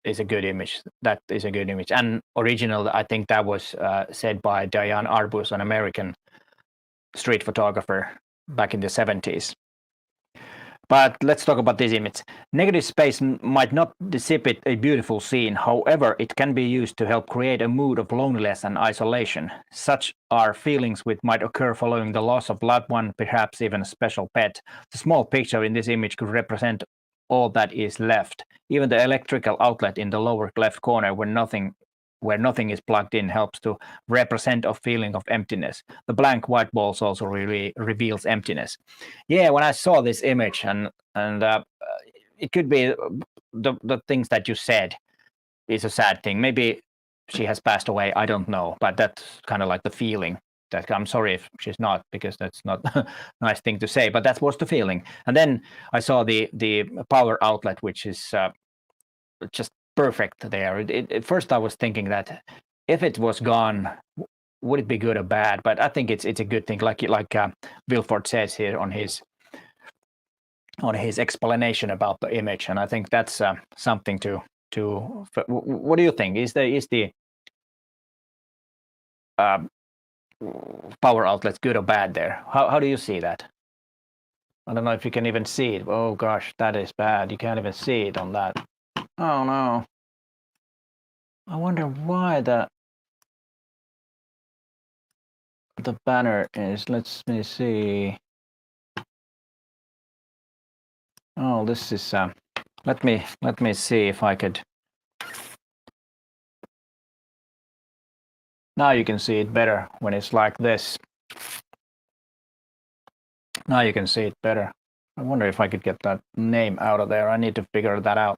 is a good image. That is a good image. And original, I think that was said by Diane Arbus, an American street photographer back in the 70s. But let's talk about this image. Negative space might not dissipate a beautiful scene. However, it can be used to help create a mood of loneliness and isolation. Such are feelings which might occur following the loss of loved one, perhaps even a special pet. The small picture in this image could represent all that is left. Even the electrical outlet in the lower left corner where nothing is plugged in helps to represent a feeling of emptiness. The blank white balls also really reveals emptiness. Yeah, when I saw this image, and it could be the things that you said is a sad thing. Maybe she has passed away, I don't know, but that's kind of like the feeling. That I'm sorry if she's not, because that's not a nice thing to say, but that was the feeling. And then I saw the power outlet, which is just perfect there. At first I was thinking that if it was gone, would it be good or bad? But I think it's a good thing, like Wilford says here on his explanation about the image, and I think that's something to. What do you think? Is the power outlets good or bad there? How do you see that? I don't know if you can even see it. Oh gosh, that is bad. You can't even see it on that. Oh no. I wonder why the banner is. Let me see. Oh, this is let me see if I could. Now you can see it better when it's like this. Now you can see it better. I wonder if I could get that name out of there. I need to figure that out.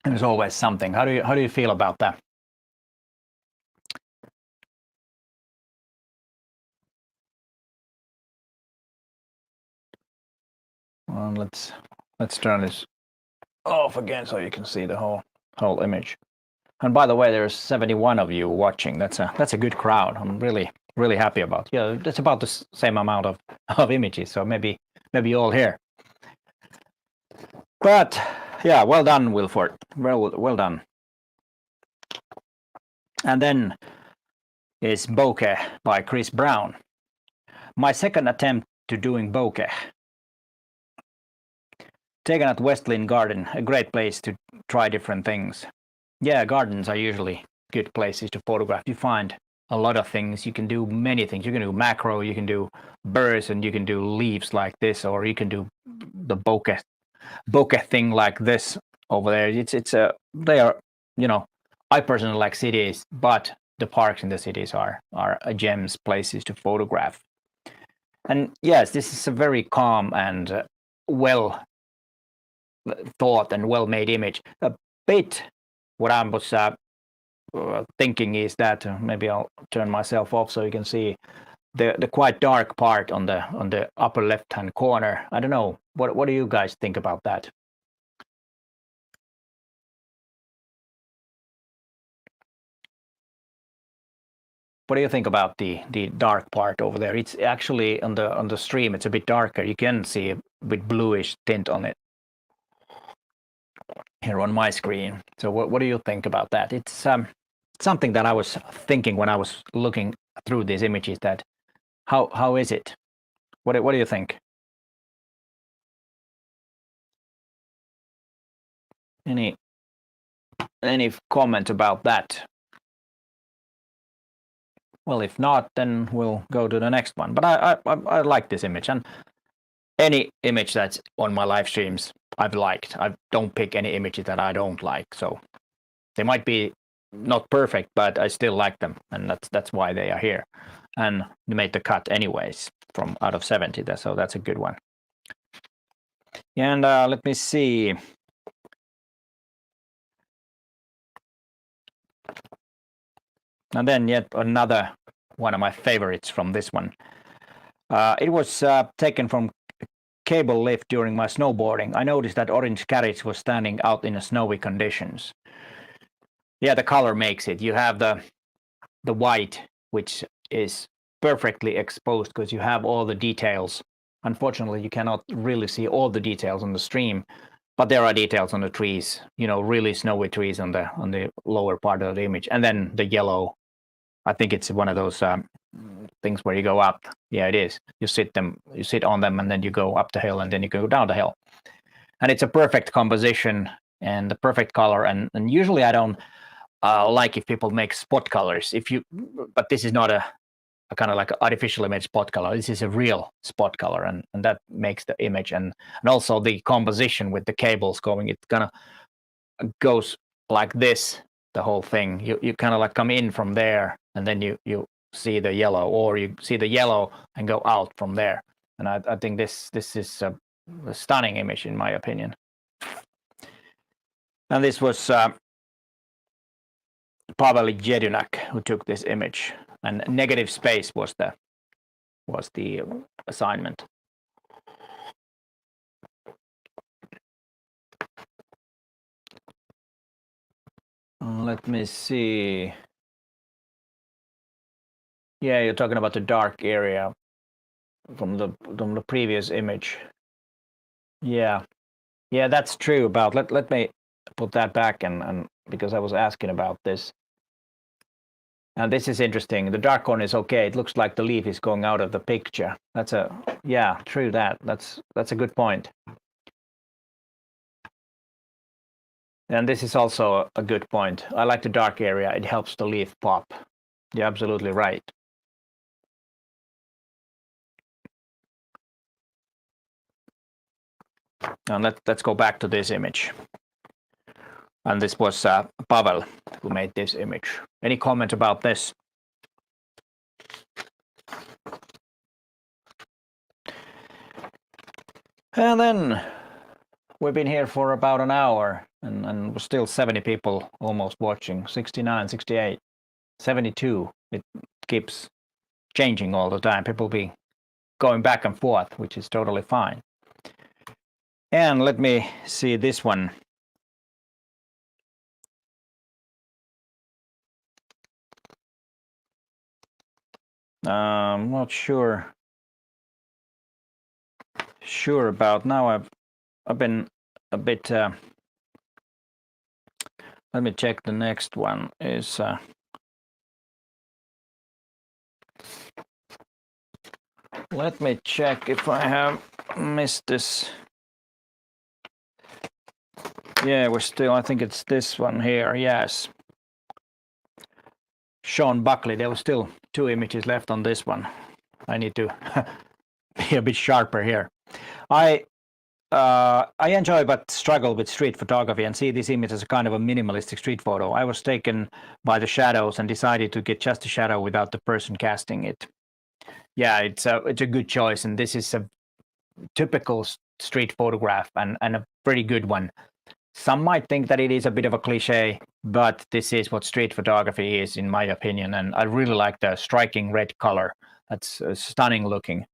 There's always something. How do you feel about that? Well, let's turn this off again so you can see the whole image. And by the way, there's 71 of you watching. That's a good crowd. I'm really really happy about. Yeah, that's about the same amount of images, so maybe all here. But yeah, well done, Wilford. Well done. And then is Bokeh by Chris Brown. My second attempt to doing bokeh. Taken at West Lynne Garden, a great place to try different things. Yeah, gardens are usually good places to photograph. You find a lot of things. You can do many things. You can do macro, you can do birds, and you can do leaves like this, or you can do the bokeh thing like this over there. They are, you know, I personally like cities, but the parks in the cities are gems, places to photograph. And yes, this is a very calm and well thought and well-made image. A bit what I was thinking is that maybe I'll turn myself off so you can see the quite dark part on the upper left-hand corner. I don't know. What do you guys think about that? What do you think about the dark part over there? It's actually on the stream. It's a bit darker. You can see a bit bluish tint on it here on my screen. So what do you think about that? It's something that I was thinking when I was looking through these images. That how is it? What do you think? Any comment about that? Well, if not, then we'll go to the next one. But I like this image, and any image that's on my live streams I've liked. I don't pick any images that I don't like. So they might be not perfect, but I still like them, and that's why they are here. And they made the cut anyways from out of 70. So that's a good one. And let me see. And then yet another one of my favorites from this one. It was taken from cable lift during my snowboarding. I noticed that orange carriage was standing out in snowy conditions. Yeah, the color makes it. You have the white, which is perfectly exposed because you have all the details. Unfortunately, you cannot really see all the details on the stream, but there are details on the trees, really snowy trees on the lower part of the image. And then the yellow, I think it's one of those things where you go up. Yeah, it is. You sit on them, and then you go up the hill, and then you go down the hill. And it's a perfect composition and the perfect color. And usually I don't like if people make spot colors. But this is not a kind of like artificial image spot color. This is a real spot color, and that makes the image and also the composition with the cables going. It kind of goes like this. The whole thing. You kind of like come in from there, and then you see the yellow, or you see the yellow and go out from there. And I think this is a stunning image in my opinion. And this was Pavel Jedunak who took this image, and negative space was the assignment. Let me see. Yeah, you're talking about the dark area from the previous image. Yeah, that's true. About let me put that back and because I was asking about this. And this is interesting. The dark one is okay. It looks like the leaf is going out of the picture. Yeah, true that. That's a good point. And this is also a good point. I like the dark area. It helps the leaf pop. You're absolutely right. And let's go back to this image. And this was Pavel who made this image. Any comment about this? And then we've been here for about an hour, and we're still 70 people almost watching. 69, 68, 72. It keeps changing all the time. People be going back and forth, which is totally fine. And let me see this one. Not sure about now. I've been a bit. Let me check. The next one is. Let me check if I have missed this. Yeah, we're still. I think it's this one here. Yes. Sean Buckley. There was still 2 images left on this one. I need to be a bit sharper here. I enjoy but struggle with street photography and see this image as a kind of a minimalistic street photo. I was taken by the shadows and decided to get just a shadow without the person casting it. Yeah, it's a good choice, and this is a typical street photograph and a pretty good one. Some might think that it is a bit of a cliche, but this is what street photography is, in my opinion. And I really like the striking red color. That's stunning looking.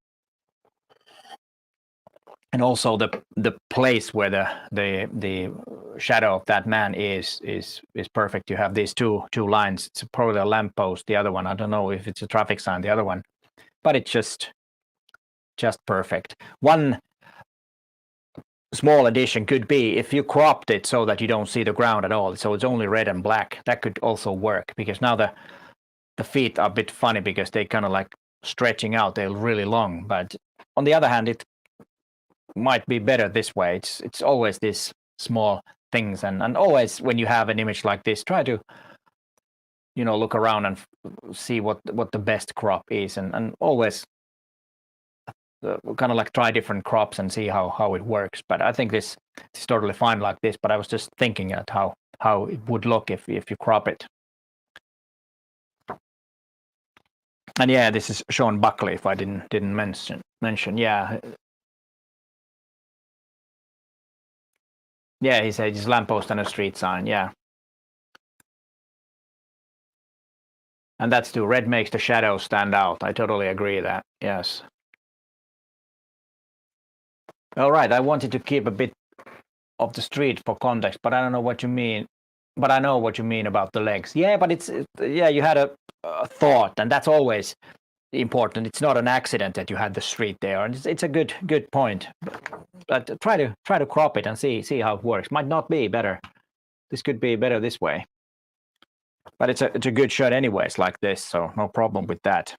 And also the place where the shadow of that man is perfect. You have these two lines. It's probably a lamppost. The other one, I don't know if it's a traffic sign. The other one, but it's just perfect. One small addition could be if you cropped it so that you don't see the ground at all, so it's only red and black. That could also work, because now the feet are a bit funny because they kind of like stretching out. They're really long, but on the other hand, it might be better this way. It's always these small things, and always when you have an image like this, try to look around and see what the best crop is, and always kind of like try different crops and see how it works. But I think this is totally fine like this, but I was just thinking at how it would look if you crop it. And yeah, this is Sean Buckley, if I didn't mention. Yeah, he said it's lamppost and a street sign. Yeah, and that's too. Red makes the shadows stand out. I totally agree that. Yes. All right, I wanted to keep a bit of the street for context, but I don't know what you mean. But I know what you mean about the legs. Yeah, but you had a thought, and that's always important. It's not an accident that you had the street there, and it's a good point. But try to crop it and see how it works. Might not be better. This could be better this way, but it's a good shot anyways, like this, so no problem with that.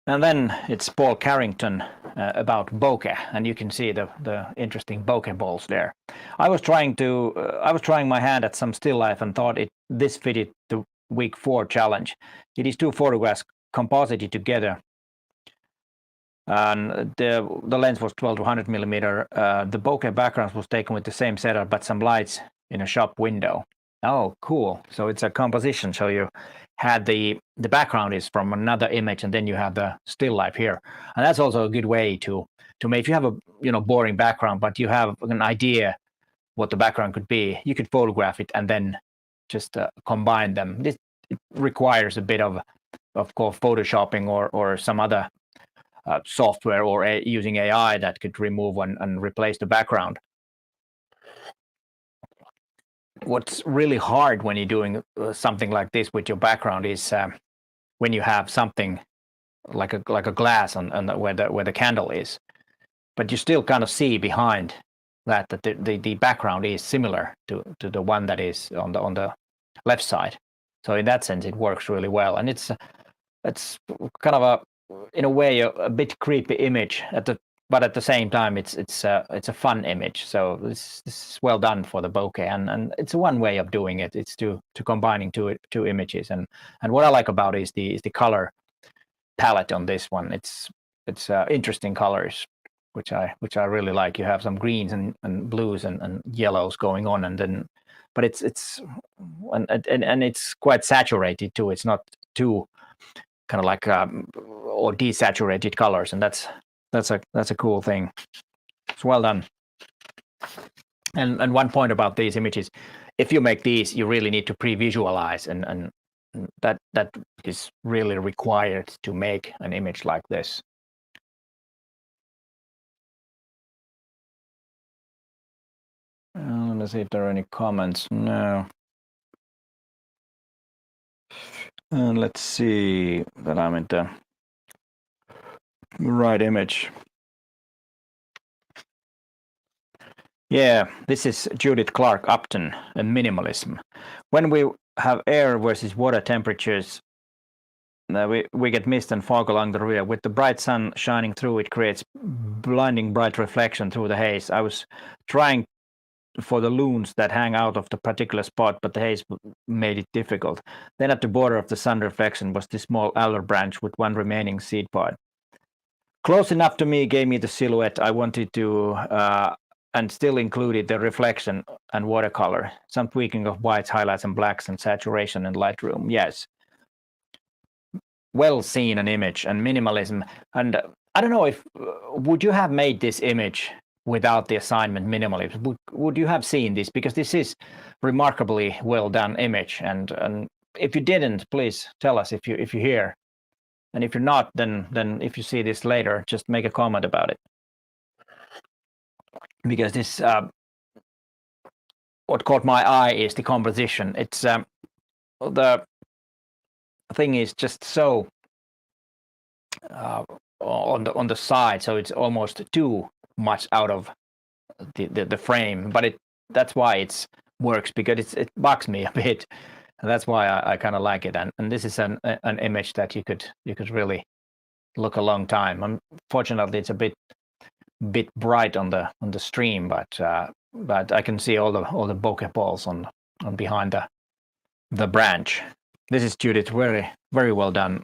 And then it's Paul Carrington about bokeh, and you can see the interesting bokeh balls there. I was trying my hand at some still life and thought this fitted the week 4 challenge. It is 2 photographs composited together, and the lens was 12 to 100 millimeter. The bokeh background was taken with the same setup, but some lights in a shop window. Oh, cool! So it's a composition. So you had the background is from another image, and then you have the still life here, and that's also a good way to make. If you have a boring background, but you have an idea what the background could be, you could photograph it and then just combine them. It requires a bit of course photoshopping or some other software or using AI that could remove and replace the background. What's really hard when you're doing something like this with your background is when you have something like a glass on where the candle is, but you still kind of see behind that the background is similar to the one that is on the left side. So in that sense, it works really well, and it's kind of in a way a bit creepy image but at the same time it's a fun image. So this is well done for the bokeh, and it's one way of doing it. It's to combining two images, and what I like about it is the color palette on this one. It's interesting colors, which I really like. You have some greens and blues and yellows going on, and then but it's and it's quite saturated too. It's not too kind of like or desaturated colors, and that's a cool thing. It's well done. And one point about these images, if you make these, you really need to pre-visualize, and that is really required to make an image like this. Let's see if there are any comments. No. And let's see that I'm in the right image. Yeah, this is Judith Clark Upton and minimalism. When we have air versus water temperatures, we get mist and fog along the rear. With the bright sun shining through, it creates blinding bright reflection through the haze. I was trying for the loons that hang out of the particular spot, but the haze made it difficult. Then at the border of the sun reflection was this small alder branch with one remaining seed pod. Close enough to me gave me the silhouette I wanted to, and still included the reflection and watercolor, some tweaking of whites, highlights, and blacks, and saturation in Lightroom. Yes, well seen an image and minimalism. And I don't know if would you have made this image without the assignment minimalism? Would you have seen this? Because this is remarkably well done image. And if you didn't, please tell us if you hear. And if you're not, then if you see this later, just make a comment about it. Because this, what caught my eye is the composition. It's the thing is just so on the side, so it's almost too much out of the frame. But that's why it works, because it bugs me a bit. And that's why I kind of like it. And this is an image that you could really look a long time. Unfortunately, it's a bit bright on the stream, but I can see all the bokeh balls on behind the branch. This is Judith, very well done.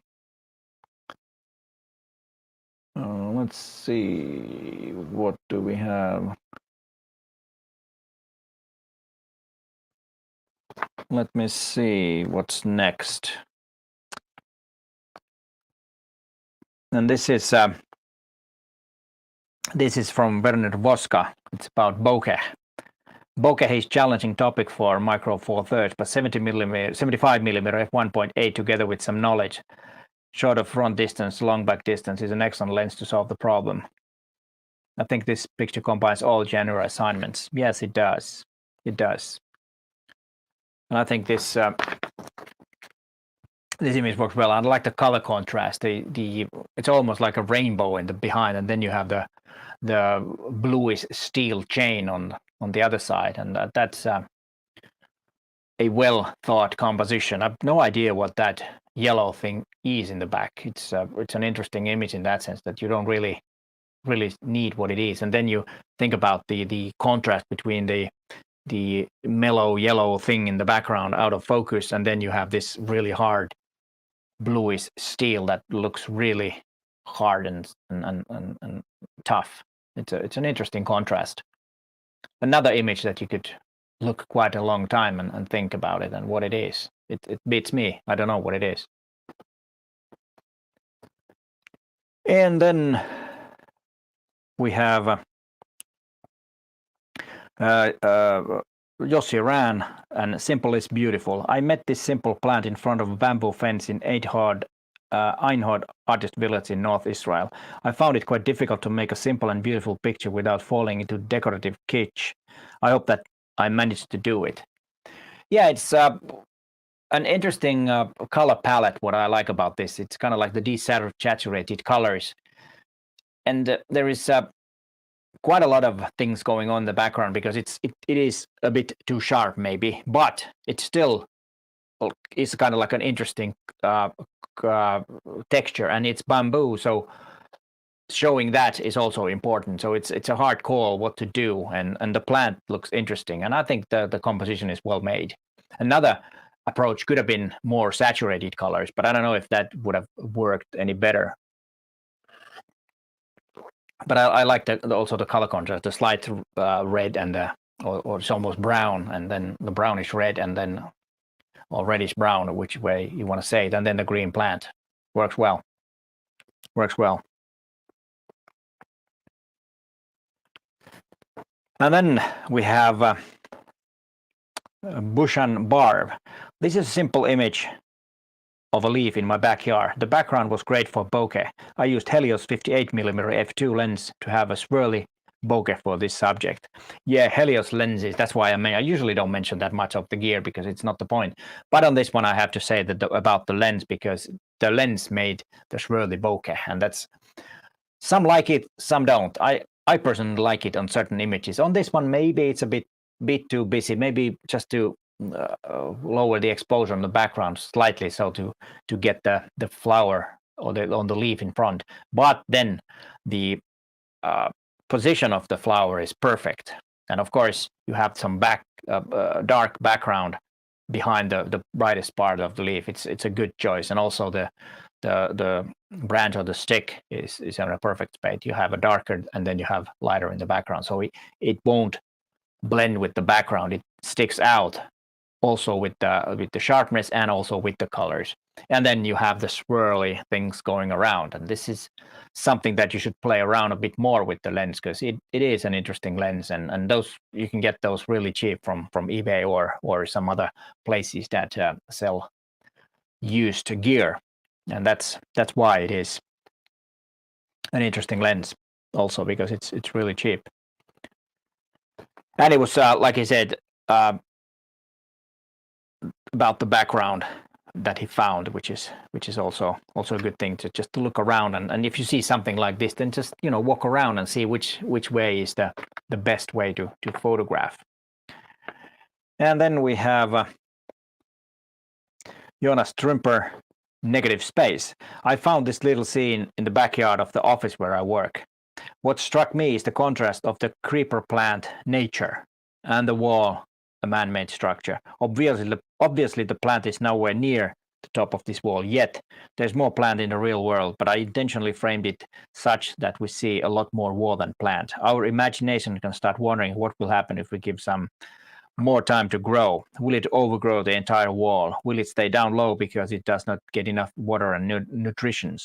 Let's see, what do we have? Let me see what's next. And this is from Werner Voska. It's about bokeh. Bokeh is challenging topic for Micro Four Thirds, but 75mm f1.8 together with some knowledge, short of front distance, long back distance, is an excellent lens to solve the problem. I think this picture combines all genre assignments. Yes, it does. It does. And I think this image works well. I like the color contrast. It's almost like a rainbow in the behind, and then you have the bluish steel chain on the other side, and that's a well thought composition. I have no idea what that yellow thing is in the back. It's an interesting image in that sense, that you don't really need what it is, and then you think about the contrast between the mellow yellow thing in the background out of focus, and then you have this really hard bluish steel that looks really hard and tough. It's an interesting contrast. Another image that you could look quite a long time and think about it and what it is. It beats me. I don't know what it is. And then we have Yossi Ran, and Simple is Beautiful. I met this simple plant in front of a bamboo fence in Einhard Artist Village in North Israel. I found it quite difficult to make a simple and beautiful picture without falling into decorative kitsch. I hope that I managed to do it. Yeah, it's an interesting color palette. What I like about this, it's kind of like the desaturated colors, and there is quite a lot of things going on in the background, because it is a bit too sharp maybe, but it still is kind of like an interesting texture, and it's bamboo, so showing that is also important. So it's a hard call what to do, and the plant looks interesting, and I think the composition is well made. Another approach could have been more saturated colors, but I don't know if that would have worked any better. But I like also the color contrast, the slight red and or it's almost brown, and then the brownish red, and then or reddish brown, which way you want to say it, and then the green plant works well. Works well. And then we have Bushan Barb. This is a simple image of a leaf in my backyard. The background was great for bokeh. I used Helios 58mm f2 lens to have a swirly bokeh for this subject. Yeah, Helios lenses. That's why I usually don't mention that much of the gear because it's not the point. But on this one, I have to say that about the lens, because the lens made the swirly bokeh, and that's, some like it, some don't. I personally like it on certain images. On this one, maybe it's a bit too busy. Maybe just to lower the exposure on the background slightly, so to get the flower or on the leaf in front. But then the position of the flower is perfect, and of course you have some dark background behind the brightest part of the leaf. It's a good choice, and also the branch or the stick is in a perfect spot. You have a darker and then you have lighter in the background, so it won't blend with the background. It sticks out also with the sharpness and also with the colors. And then you have the swirly things going around, and this is something that you should play around a bit more with the lens, because it is an interesting lens, and those you can get those really cheap from eBay or some other places that sell used gear, and that's why it is an interesting lens also, because it's really cheap. And it was like I said, about the background that he found, which is also a good thing, to just to look around, and if you see something like this, then just walk around and see which way is the best way to photograph. And then we have Jonas Trumper, negative space. I found this little scene in the backyard of the office where I work. What struck me is the contrast of the creeper plant nature and the wall, a man-made structure. Obviously the plant is nowhere near the top of this wall yet. There's more plant in the real world, but I intentionally framed it such that we see a lot more wall than plant. Our imagination can start wondering what will happen if we give some more time to grow. Will it overgrow the entire wall? Will it stay down low because it does not get enough water and nutrition?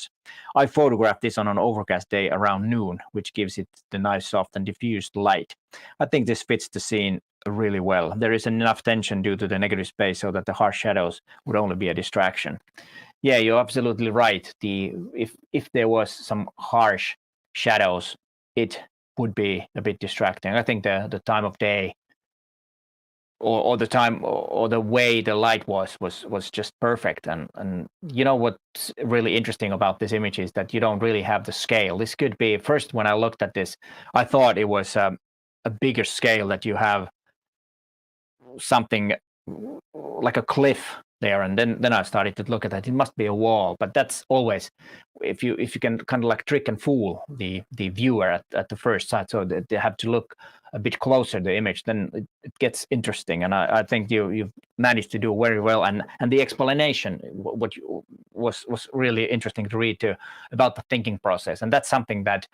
I photographed this on an overcast day around noon, which gives it the nice soft and diffused light. I think this fits the scene really well. There is enough tension due to the negative space so that the harsh shadows would only be a distraction. Yeah, you're absolutely right. If there was some harsh shadows, it would be a bit distracting. I think the time of day or the time or the way the light was just perfect. And what's really interesting about this image is that you don't really have the scale. This could be, first when I looked at this, I thought it was a bigger scale, that you have something like a cliff there, and then I started to look at that. It must be a wall, but that's always, if you can kind of like trick and fool the viewer at the first sight, so that they have to look a bit closer to the image, then it gets interesting. And I think you've managed to do very well, and the explanation was really interesting to read too, about the thinking process, and that's something that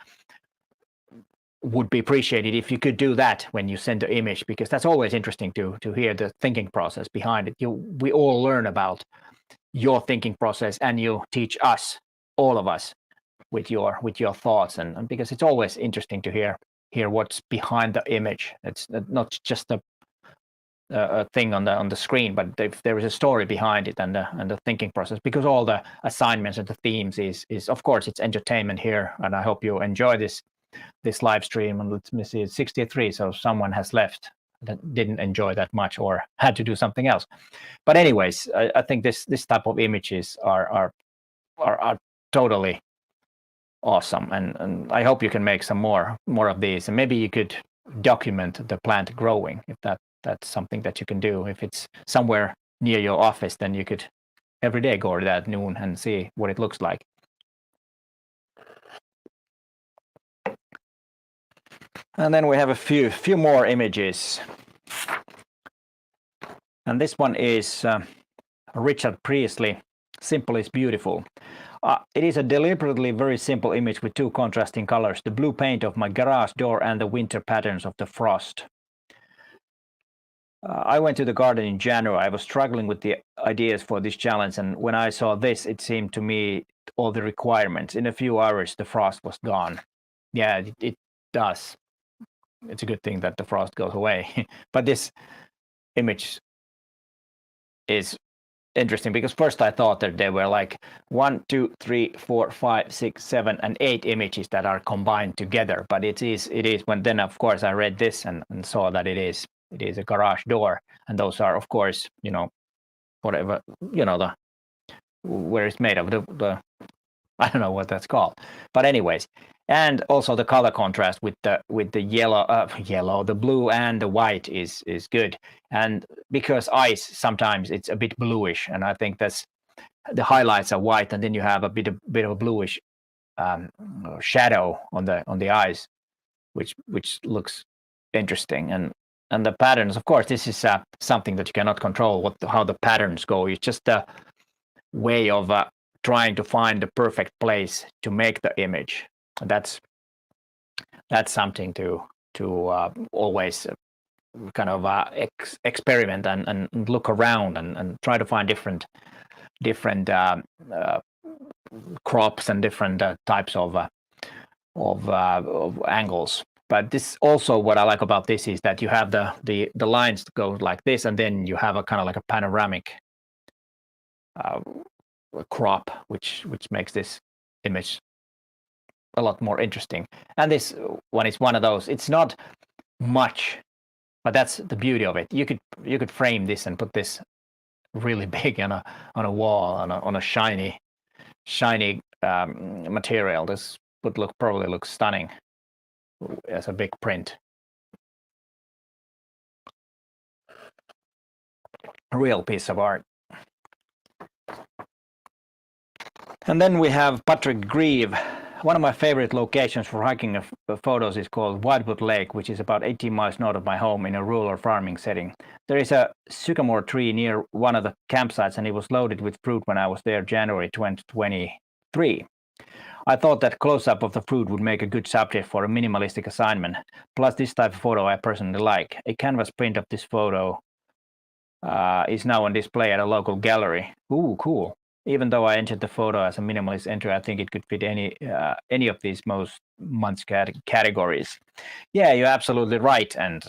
would be appreciated if you could do that when you send the image, because that's always interesting to hear the thinking process behind it. We all learn about your thinking process, and you teach us, all of us, with your thoughts, and because it's always interesting to hear what's behind the image. It's not just a thing on the screen, but if there is a story behind it, and the thinking process, because all the assignments and the themes is of course it's entertainment here, and I hope you enjoy this live stream. And let me see, it's 63, so someone has left that didn't enjoy that much or had to do something else. But anyways, I think this type of images are totally awesome, and I hope you can make some more of these, and maybe you could document the plant growing, if that's something that you can do. If it's somewhere near your office, then you could every day go to that noon and see what it looks like. And then we have a few more images. And this one is Richard Priestley, Simple is Beautiful. It is a deliberately very simple image with two contrasting colors, the blue paint of my garage door and the winter patterns of the frost. I went to the garden in January. I was struggling with the ideas for this challenge, and when I saw this, it seemed to me all the requirements. In a few hours, the frost was gone. Yeah, it does. It's a good thing that the frost goes away. But this image is interesting because first I thought that there were like 1, 2, 3, 4, 5, 6, 7, and 8 images that are combined together. But it is when then of course I read this and saw that it is a garage door, and those are of course whatever the where it's made of the I don't know what that's called, but anyways, and also the color contrast with the yellow, the blue and the white is good, and because ice sometimes it's a bit bluish, and I think that's the highlights are white, and then you have a bit of a bluish shadow on the eyes, which looks interesting, and the patterns. Of course, this is something that you cannot control how the patterns go. It's just a way of trying to find the perfect place to make the image. That's something to always kind of experiment and look around and try to find different crops and different types of angles. But this also, what I like about this is that you have the lines go like this, and then you have a kind of like a panoramic crop, which makes this image a lot more interesting. And this one is one of those. It's not much, but that's the beauty of it. You could frame this and put this really big on a wall on a shiny material. This would probably look stunning as a big print. A real piece of art. And then we have Patrick Grieve. One of my favorite locations for hiking photos is called Whitewood Lake, which is about 18 miles north of my home in a rural farming setting. There is a sycamore tree near one of the campsites, and it was loaded with fruit when I was there January 2023. I thought that close-up of the fruit would make a good subject for a minimalistic assignment. Plus, this type of photo I personally like. A canvas print of this photo is now on display at a local gallery. Ooh, cool. Even though I entered the photo as a minimalist entry, I think it could fit any of these most months categories. Yeah, you're absolutely right. And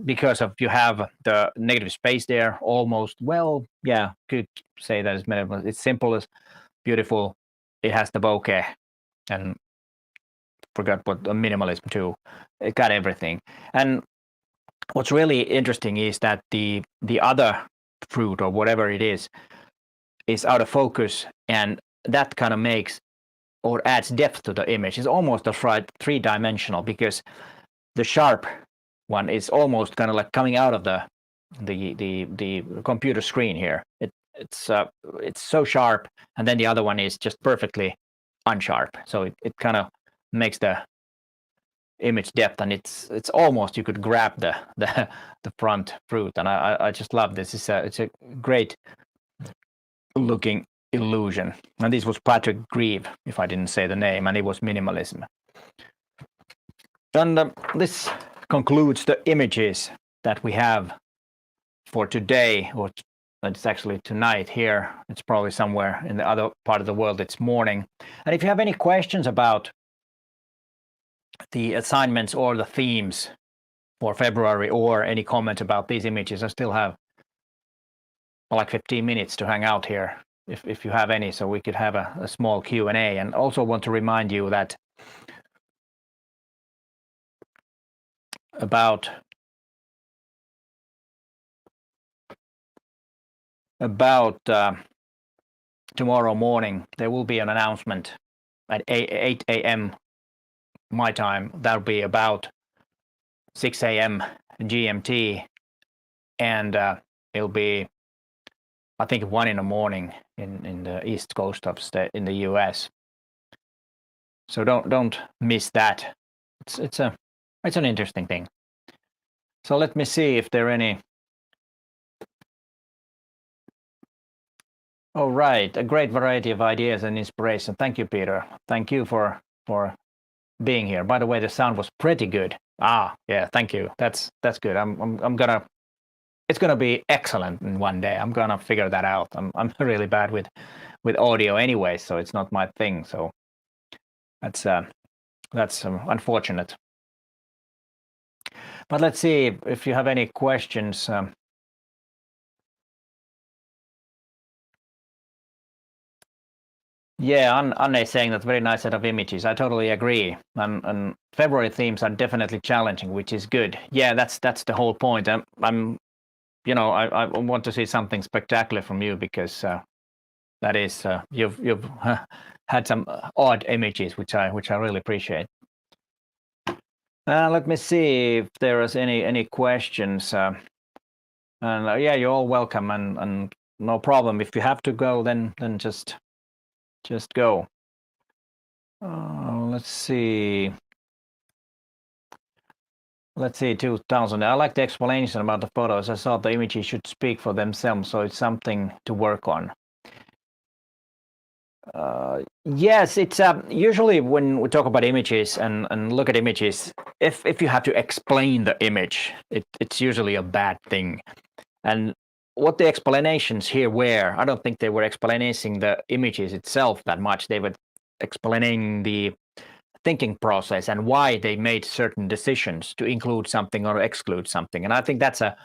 because of you have the negative space there, almost, well, yeah, could say that it's minimalist. It's simple, it's beautiful. It has the bokeh, and forgot what the minimalism too. It got everything. And what's really interesting is that the other fruit or whatever it is out of focus, and that kind of makes or adds depth to the image. It's almost a three-dimensional, because the sharp one is almost kind of like coming out of the computer screen here. It's so sharp, and then the other one is just perfectly unsharp. So it kind of makes the image depth, and it's almost you could grab the front fruit, and I just love this. It's a great looking illusion. And this was Patrick Grieve, if I didn't say the name, and it was minimalism. And this concludes the images that we have for today, or it's actually tonight here. It's probably somewhere in the other part of the world it's morning. And if you have any questions about the assignments or the themes for February, or any comment about these images, I still have like 15 minutes to hang out here if you have any, so we could have a small Q&A. And also want to remind you that about tomorrow morning there will be an announcement at 8 a.m. my time. That'll be about 6 a.m. GMT, and it'll be, I think, 1 in the morning in the east coast of in the US. So don't miss that. It's an interesting thing. So let me see if there are any. All right, a great variety of ideas and inspiration. Thank you, Peter. Thank you for being here. By the way, the sound was pretty good. Yeah, thank you. That's good. I'm gonna. It's gonna be excellent in one day. I'm gonna figure that out. I'm really bad with audio anyway, so it's not my thing. So that's unfortunate. But let's see if you have any questions. Yeah, Anne is saying that very nice set of images. I totally agree. And February themes are definitely challenging, which is good. Yeah, that's the whole point. I'm I want to see something spectacular from you because that is you've had some odd images, which I really appreciate. Let me see if there is any questions. And yeah, you're all welcome, and no problem. If you have to go, then just go. Let's see. Let's see, 2000. I like the explanation about the photos. I thought the images should speak for themselves, so it's something to work on. Yes, it's usually when we talk about images and look at images, if you have to explain the image, it's usually a bad thing. And what the explanations here were, I don't think they were explaining the images itself that much. They were explaining the thinking process and why they made certain decisions to include something or exclude something. And I think that's a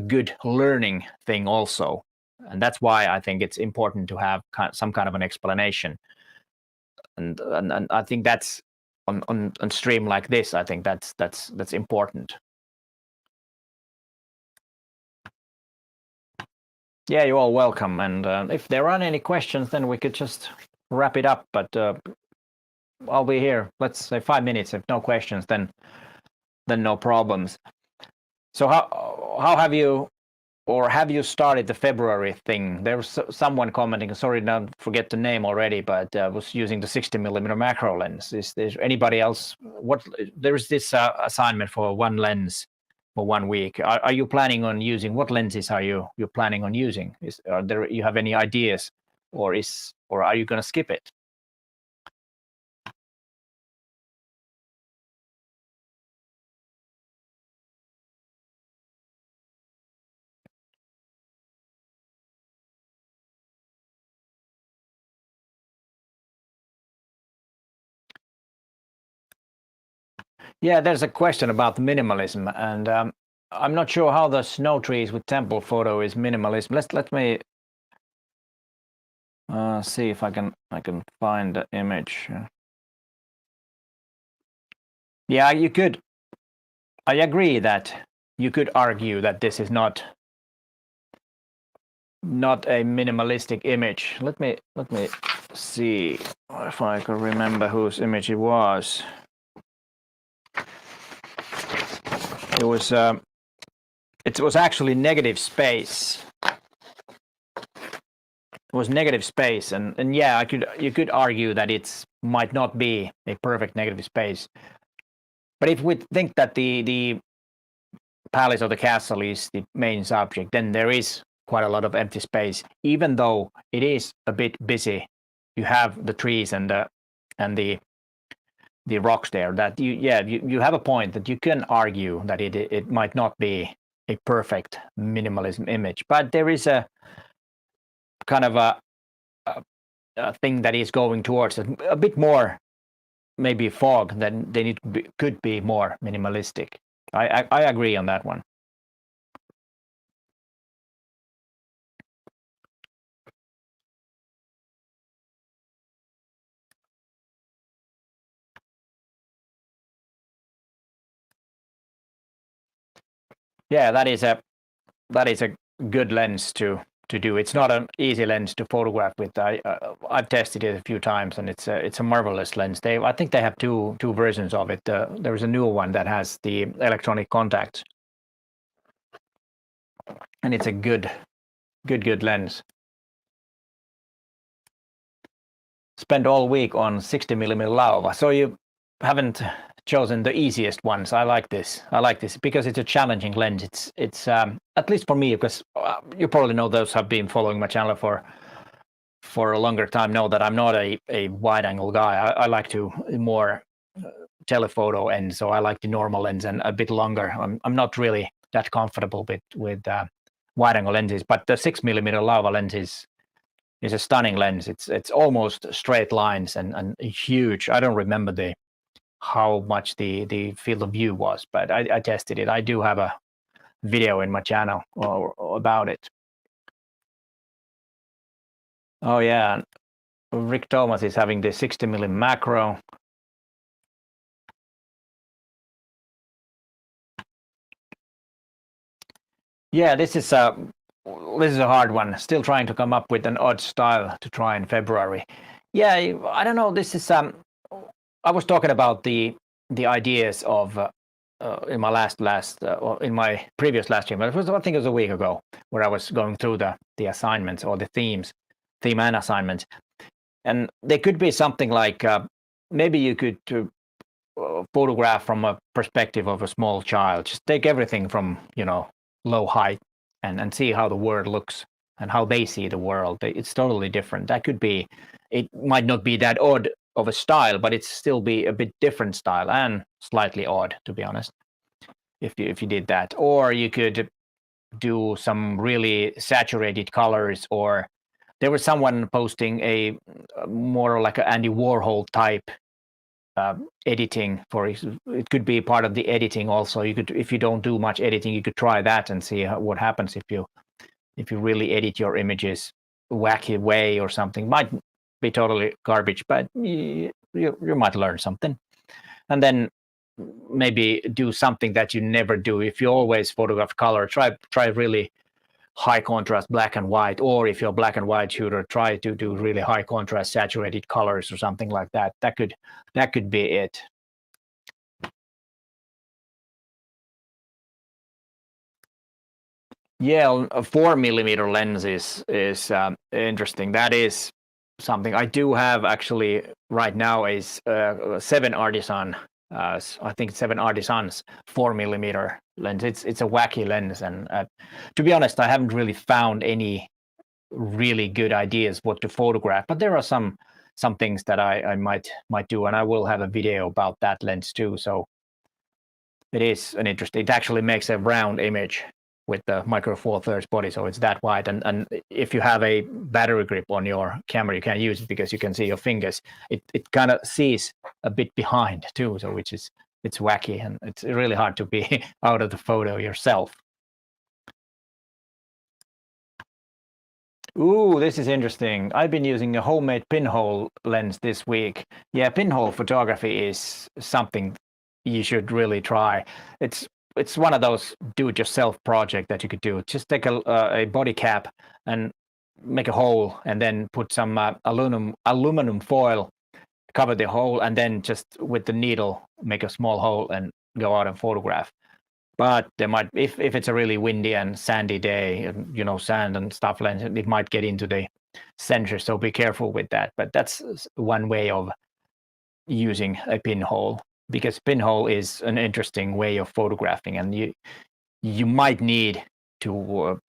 good learning thing also. And that's why I think it's important to have some kind of an explanation. And I think that's on stream like this. I think that's important. Yeah, you're all welcome. And if there aren't any questions, then we could just wrap it up. But I'll be here. Let's say 5 minutes. If no questions, then no problems. So how have you, or have you started the February thing? There was someone commenting. Sorry, don't forget the name already, but was using the 60mm macro lens. Is there anybody else? What there is this assignment for one lens for 1 week. Are you planning on using, what lenses are you planning on using? Are there, you have any ideas, or are you going to skip it? Yeah, there's a question about minimalism, and I'm not sure how the snow trees with temple photo is minimalism. Let me see if I can find the image. Yeah, you could. I agree that you could argue that this is not a minimalistic image. Let me see if I can remember whose image it was. It was actually negative space. It was negative space, and yeah, you could argue that it might not be a perfect negative space. But if we think that the palace or the castle is the main subject, then there is quite a lot of empty space, even though it is a bit busy. You have the trees and the rocks there. That you have a point that you can argue that it might not be a perfect minimalism image, but there is a kind of a thing that is going towards a bit more, maybe fog, then it could be more minimalistic. I agree on that one. Yeah, that is a good lens to do. It's not an easy lens to photograph with. I've tested it a few times, and it's a marvelous lens. I think they have two versions of it. There's a newer one that has the electronic contact, and it's a good lens. Spend all week on 60mm Lauva. So you haven't chosen the easiest ones. I like this because it's a challenging lens. It's at least for me, because you probably know, those who have been following my channel for a longer time know that I'm not a wide angle guy. I like to more telephoto, and so I like the normal lens and a bit longer. I'm not really that comfortable with wide angle lenses, but the 6mm Lauva lens is a stunning lens. It's almost straight lines and huge. I don't remember how much the field of view was, but I tested it. I do have a video in my channel about it. Oh yeah, Rick Thomas is having the 60 mm macro. Yeah, this is a hard one. Still trying to come up with an odd style to try in February. Yeah, I don't know. This is I was talking about the ideas of in my or in my previous last stream. It was, I think it was a week ago, where I was going through the assignments or the theme and assignments, and there could be something like maybe you could photograph from a perspective of a small child. Just take everything from low height and see how the world looks and how they see the world. It's totally different. That could be. It might not be that odd of a style, but it's still be a bit different style and slightly odd, to be honest. If you did that, or you could do some really saturated colors, or there was someone posting a more like an Andy Warhol type editing for it. It could be part of the editing also. You could, if you don't do much editing, you could try that and see what happens if you really edit your images wacky way or something. Might be totally garbage, but you might learn something. And then maybe do something that you never do. If you always photograph color, try really high contrast black and white, or if you're a black and white shooter, try to do really high contrast saturated colors or something like that. That could be it. Yeah, a 4mm lens is interesting. That is something I do have actually right now. Is 7 Artisan. I think 7 Artisan's 4mm lens. It's a wacky lens, and to be honest, I haven't really found any really good ideas what to photograph. But there are some things that I might do, and I will have a video about that lens too. So it is an interesting. It actually makes a round image with the Micro Four Thirds body, so it's that wide. And if you have a battery grip on your camera, you can use it because you can see your fingers. It kind of sees a bit behind too, so it's wacky, and it's really hard to be out of the photo yourself. Ooh, this is interesting. I've been using a homemade pinhole lens this week. Yeah, pinhole photography is something you should really try. It's one of those do-it-yourself project that you could do. Just take a body cap and make a hole, and then put some aluminum foil, cover the hole, and then just with the needle make a small hole and go out and photograph. But there might, if it's a really windy and sandy day, sand and stuff, it might get into the sensor. So be careful with that. But that's one way of using a pinhole, because pinhole is an interesting way of photographing, and you might need to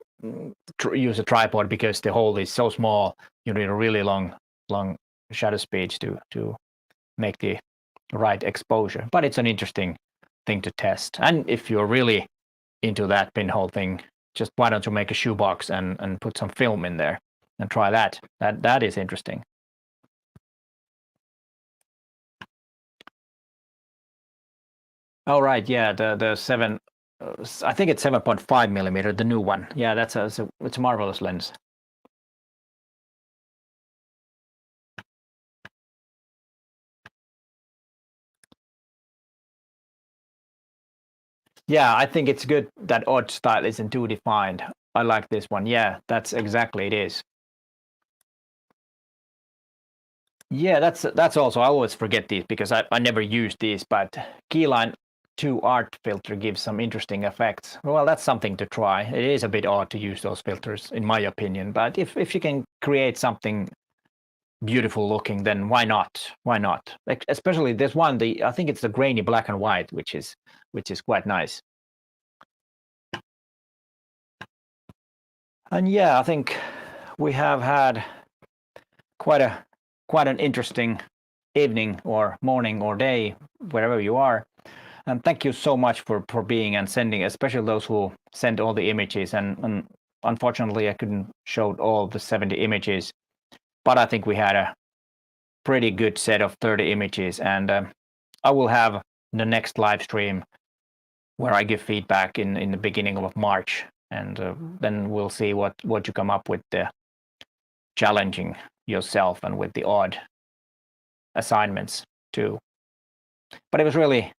use a tripod because the hole is so small. You need a really long shutter speeds to make the right exposure. But it's an interesting thing to test. And if you're really into that pinhole thing, just why don't you make a shoebox and put some film in there and try that. That is interesting. Oh right, yeah, the 7, I think it's 7.5mm, the new one. Yeah, it's a marvelous lens. Yeah, I think it's good that odd style isn't too defined. I like this one. Yeah, that's exactly it is. Yeah, that's also, I always forget these because I never use these, but Keyline 2 art filter gives some interesting effects. Well, that's something to try. It is a bit odd to use those filters, in my opinion, but if you can create something beautiful looking, then why not? Why not? Like, especially this one, I think it's the grainy black and white, which is quite nice. And yeah, I think we have had quite an interesting evening or morning or day, wherever you are. And thank you so much for being and sending, especially those who sent all the images. And unfortunately, I couldn't show all the 70 images, but I think we had a pretty good set of 30 images. And I will have the next live stream where I give feedback in the beginning of March, and then we'll see what you come up with the challenging yourself and with the odd assignments too. But it was really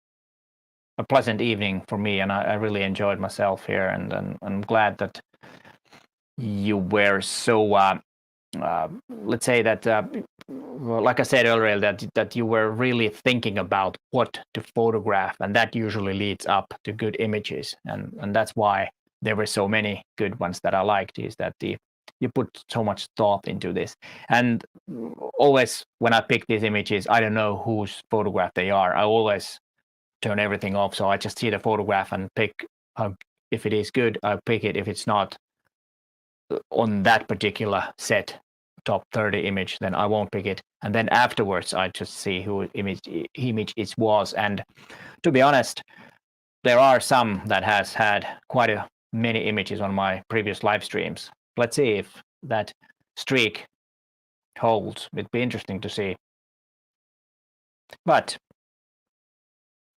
a pleasant evening for me, and I really enjoyed myself here, and I'm glad that you were so let's say that well, like I said earlier, that you were really thinking about what to photograph, and that usually leads up to good images, and that's why there were so many good ones that I liked, is that you put so much thought into this. And always when I pick these images, I don't know whose photograph they are. I always turn everything off, so I just see the photograph and pick. If it is good, I pick it. If it's not on that particular set top 30 image, then I won't pick it. And then afterwards, I just see who image it was. And to be honest, there are some that has had quite many images on my previous live streams. Let's see if that streak holds. It'd be interesting to see. But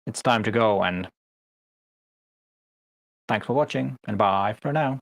it's time to go, and thanks for watching, and bye for now.